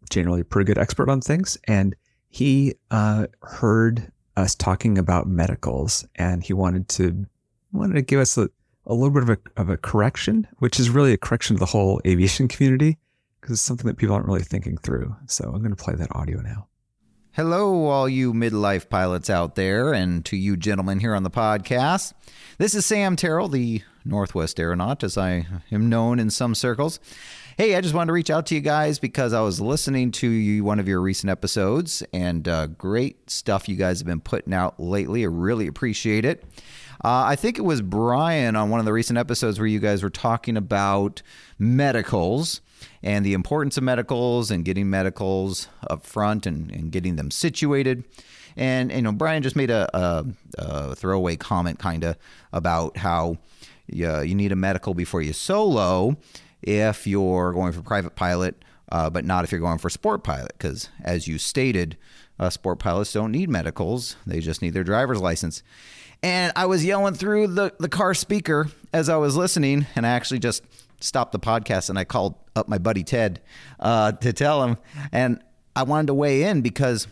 generally pretty good expert on things. And he heard us talking about medicals, and he wanted to give us a little bit of a correction, which is really a correction to the whole aviation community, because it's something that people aren't really thinking through. So I'm going to play that audio now. Hello, all you midlife pilots out there, and to you gentlemen here on the podcast. This is Sam Terrell, the Northwest Aeronaut, as I am known in some circles. Hey, I just wanted to reach out to you guys because I was listening to one of your recent episodes, and great stuff you guys have been putting out lately. I really appreciate it. I think it was Brian on one of the recent episodes where you guys were talking about medicals and the importance of medicals and getting medicals up front and getting them situated. And Brian just made a throwaway comment kind of about how you need a medical before you solo if you're going for private pilot, but not if you're going for sport pilot, because as you stated, sport pilots don't need medicals. They just need their driver's license. And I was yelling through the car speaker as I was listening, and I actually just stopped the podcast and I called up my buddy Ted to tell him. And I wanted to weigh in because,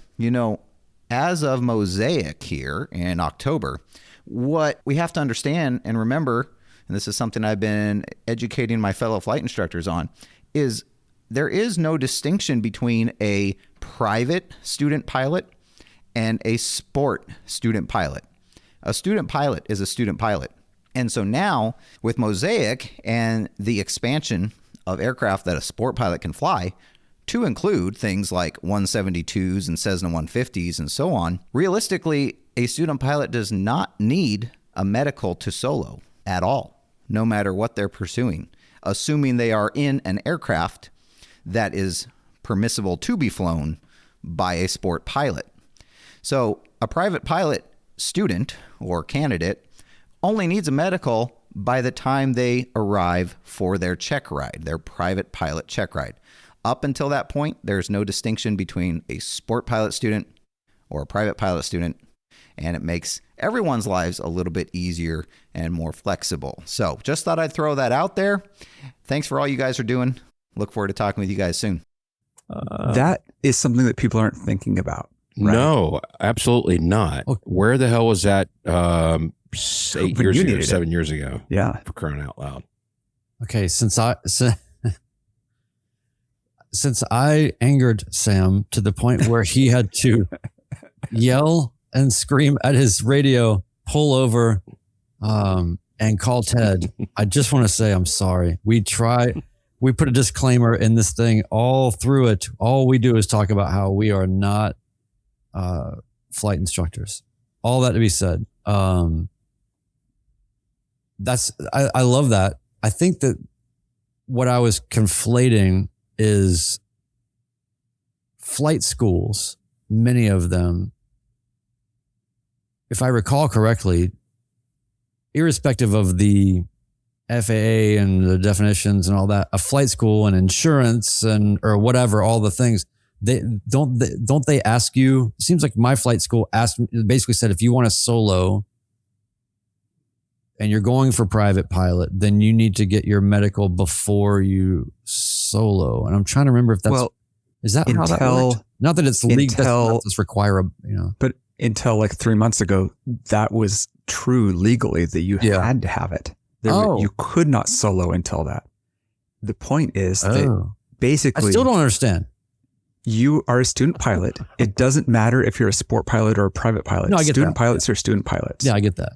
as of Mosaic here in October, what we have to understand and remember, and this is something I've been educating my fellow flight instructors on, is there is no distinction between a private student pilot and a sport student pilot. A student pilot is a student pilot. And so now with Mosaic and the expansion of aircraft that a sport pilot can fly, to include things like 172s and Cessna 150s and so on, realistically, a student pilot does not need a medical to solo at all, no matter what they're pursuing, assuming they are in an aircraft that is permissible to be flown by a sport pilot. So a private pilot student or candidate only needs a medical by the time they arrive for their check ride, their private pilot check ride. Up until that point, there's no distinction between a sport pilot student or a private pilot student, and it makes everyone's lives a little bit easier and more flexible. So just thought I'd throw that out there. Thanks for all you guys are doing. Look forward to talking with you guys soon. That is something that people aren't thinking about. Right? No, absolutely not. Where the hell was that 7 years ago? Yeah. For crying out loud. Okay, since I angered Sam to the point where he had to yell and scream at his radio, pull over, and call Ted, I just want to say I'm sorry. We put a disclaimer in this thing all through it. All we do is talk about how we are not flight instructors. All that to be said. I love that. I think that what I was conflating is flight schools, many of them, if I recall correctly, irrespective of the FAA and the definitions and all that, a flight school and insurance or whatever, all the things, they ask you, it seems like my flight school basically said, if you want to solo and you're going for private pilot, then you need to get your medical before you solo. And I'm trying to remember if that's, is that how that worked? Not that it's legal, that does require but until like 3 months ago, that was true legally that you had to have it. You could not solo until that. The point is that basically, I still don't understand. You are a student pilot. It doesn't matter if you're a sport pilot or a private pilot. No, I get student that. Pilots are student pilots. Yeah, I get that.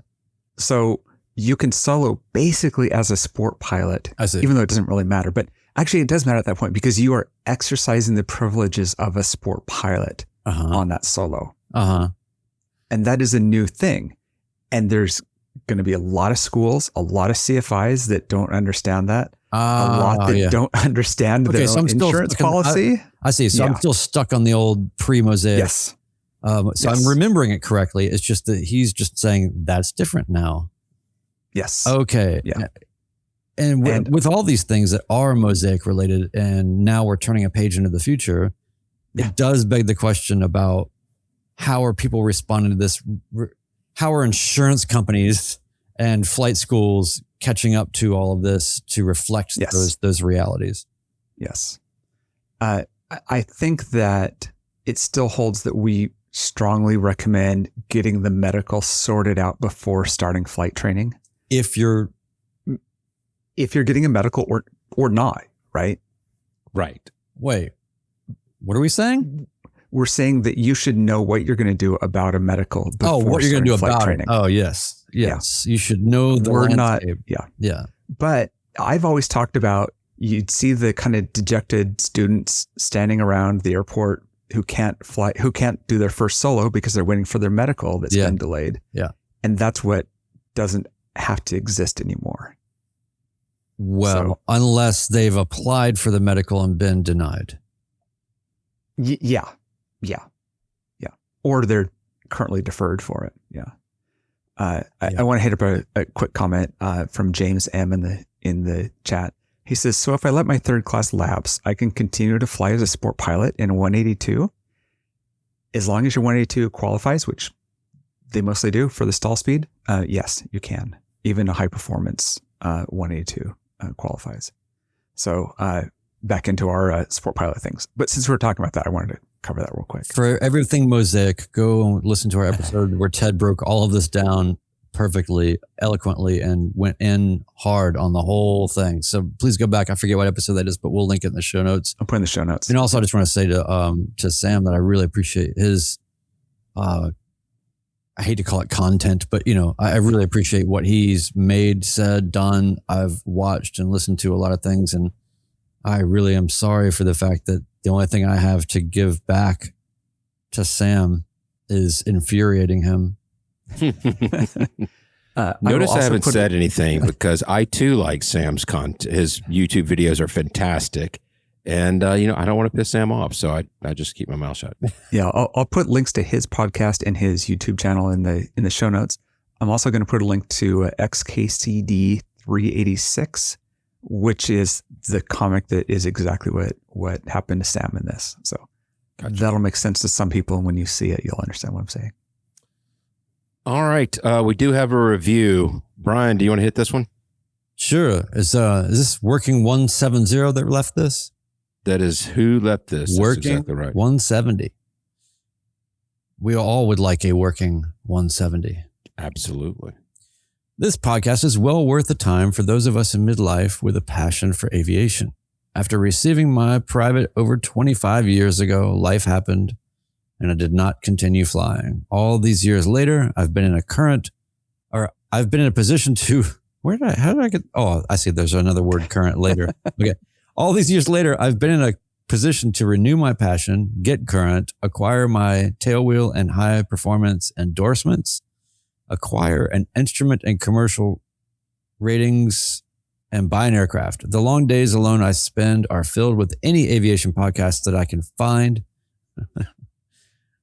So you can solo basically as a sport pilot, even though it doesn't really matter. But actually, it does matter at that point because you are exercising the privileges of a sport pilot on that solo. And that is a new thing. And there's going to be a lot of schools, a lot of CFIs that don't understand that. A lot that don't understand their own insurance policy. I see. So I'm still stuck on the old pre-Mosaic. Yes. So I'm remembering it correctly. It's just that he's just saying that's different now. Yes. Okay. Yeah. And with all these things that are mosaic related, and now we're turning a page into the future, it does beg the question about how are people responding to this? How are insurance companies and flight schools catching up to all of this to reflect those realities? Yes. I think that it still holds that we strongly recommend getting the medical sorted out before starting flight training. If you're getting a medical or not, right? Right. Wait, what are we saying? We're saying that you should know what you're going to do about a medical before what you're going to do about training. it. Oh, yes. Yes. Yeah. You should know the landscape. Yeah. But I've always talked about, you'd see the kind of dejected students standing around the airport who can't fly, who can't do their first solo because they're waiting for their medical that's been delayed. Yeah. And that's what doesn't have to exist anymore. Well, unless they've applied for the medical and been denied. Yeah. Or they're currently deferred for it. Yeah. I want to hit up a quick comment from James M in the chat. He says, so if I let my third class lapse, I can continue to fly as a sport pilot in 182 as long as your 182 qualifies, which they mostly do for the stall speed. Yes, you can. Even a high performance 182 qualifies. So back into our sport pilot things. But since we're talking about that, I wanted to cover that real quick. For everything mosaic, go and listen to our episode where Ted broke all of this down perfectly, eloquently, and went in hard on the whole thing. So please go back. I forget what episode that is, but we'll link it in the show notes. I'll put in the show notes. And also, I just want to say to Sam that I really appreciate his, I hate to call it content, but I really appreciate what he's made, said, done. I've watched and listened to a lot of things, and I really am sorry for the fact that the only thing I have to give back to Sam is infuriating him. Notice I haven't said anything because I too like Sam's content. His YouTube videos are fantastic. And, I don't want to piss Sam off. So I just keep my mouth shut. Yeah. I'll put links to his podcast and his YouTube channel in the show notes. I'm also going to put a link to XKCD 386, which is the comic that is exactly what happened to Sam in this. So that'll make sense to some people. And when you see it, you'll understand what I'm saying. All right. We do have a review. Brian, do you want to hit this one? Sure. Is this Working 170 that left this? That is who left this. Working That's exactly right. 170. We all would like a Working 170. Absolutely. This podcast is well worth the time for those of us in midlife with a passion for aviation. After receiving my private over 25 years ago, life happened and I did not continue flying. All these years later, I've been in a position to, how did I get, I see there's another word, current, later. Okay. All these years later, I've been in a position to renew my passion, get current, acquire my tailwheel and high performance endorsements, acquire an instrument and commercial ratings, and buy an aircraft. The long days alone I spend are filled with any aviation podcast that I can find.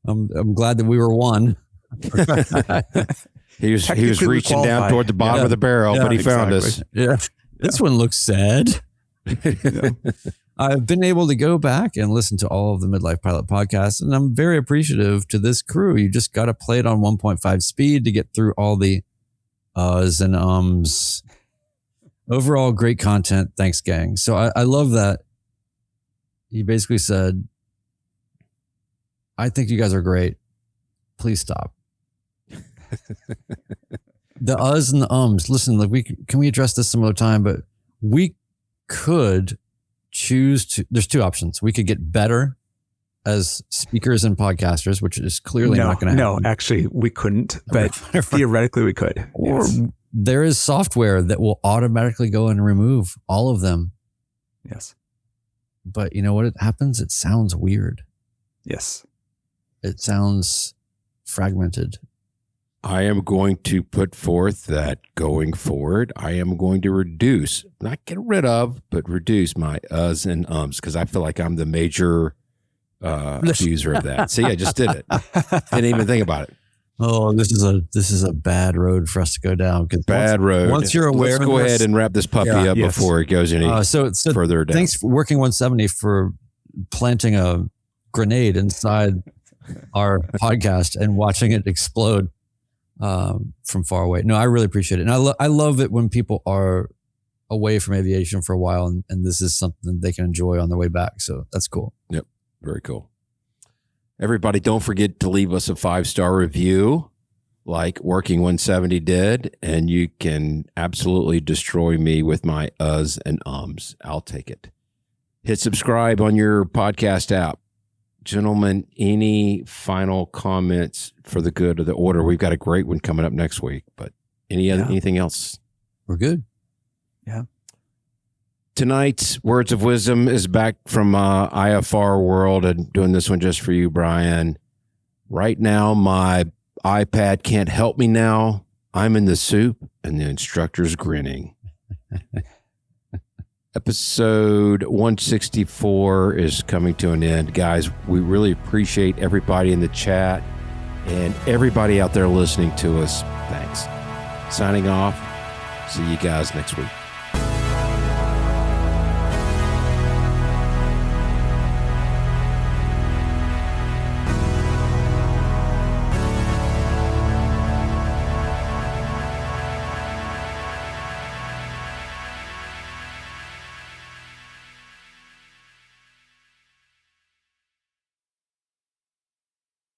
I'm glad that we were one. He was reaching down toward the bottom of the barrel, but he found us. Yeah. This one looks sad. I've been able to go back and listen to all of the Midlife Pilot podcasts, and I'm very appreciative to this crew. You just got to play it on 1.5 speed to get through all the uhs and ums. Overall, great content. Thanks, gang. So I love that. He basically said, I think you guys are great. Please stop. The uhs and the ums. Listen, can we address this some other time? But we could choose to. There's two options. We could get better as speakers and podcasters, which is clearly not going to happen. No, actually, we couldn't. But theoretically, we could. Or there is software that will automatically go and remove all of them. Yes. But you know what happens? It sounds weird. Yes. It sounds fragmented. I am going to put forth that going forward, I am going to reduce, not get rid of, but reduce my uhs and ums because I feel like I'm the major abuser of that. See, I just did it. Didn't even think about it. Oh, this is a bad road for us to go down. Bad road. Once you're aware, let's go ahead and wrap this puppy up before it goes any so further down. Thanks for Working 170 for planting a grenade inside our podcast and watching it explode from far away. No, I really appreciate it, and I love it when people are away from aviation for a while, and this is something they can enjoy on their way back. So that's cool. Yep, very cool. Everybody, don't forget to leave us a 5-star review like Working 170 did, and you can absolutely destroy me with my uhs and ums. I'll take it. Hit subscribe on your podcast app. Gentlemen, any final comments for the good of the order? We've got a great one coming up next week, but anything else? We're good. Yeah. Tonight's Words of Wisdom is back from IFR World, and doing this one just for you, Brian. Right now, my iPad can't help me now. I'm in the soup, and the instructor's grinning. Episode 164 is coming to an end. Guys, we really appreciate everybody in the chat and everybody out there listening to us. Thanks. Signing off. See you guys next week.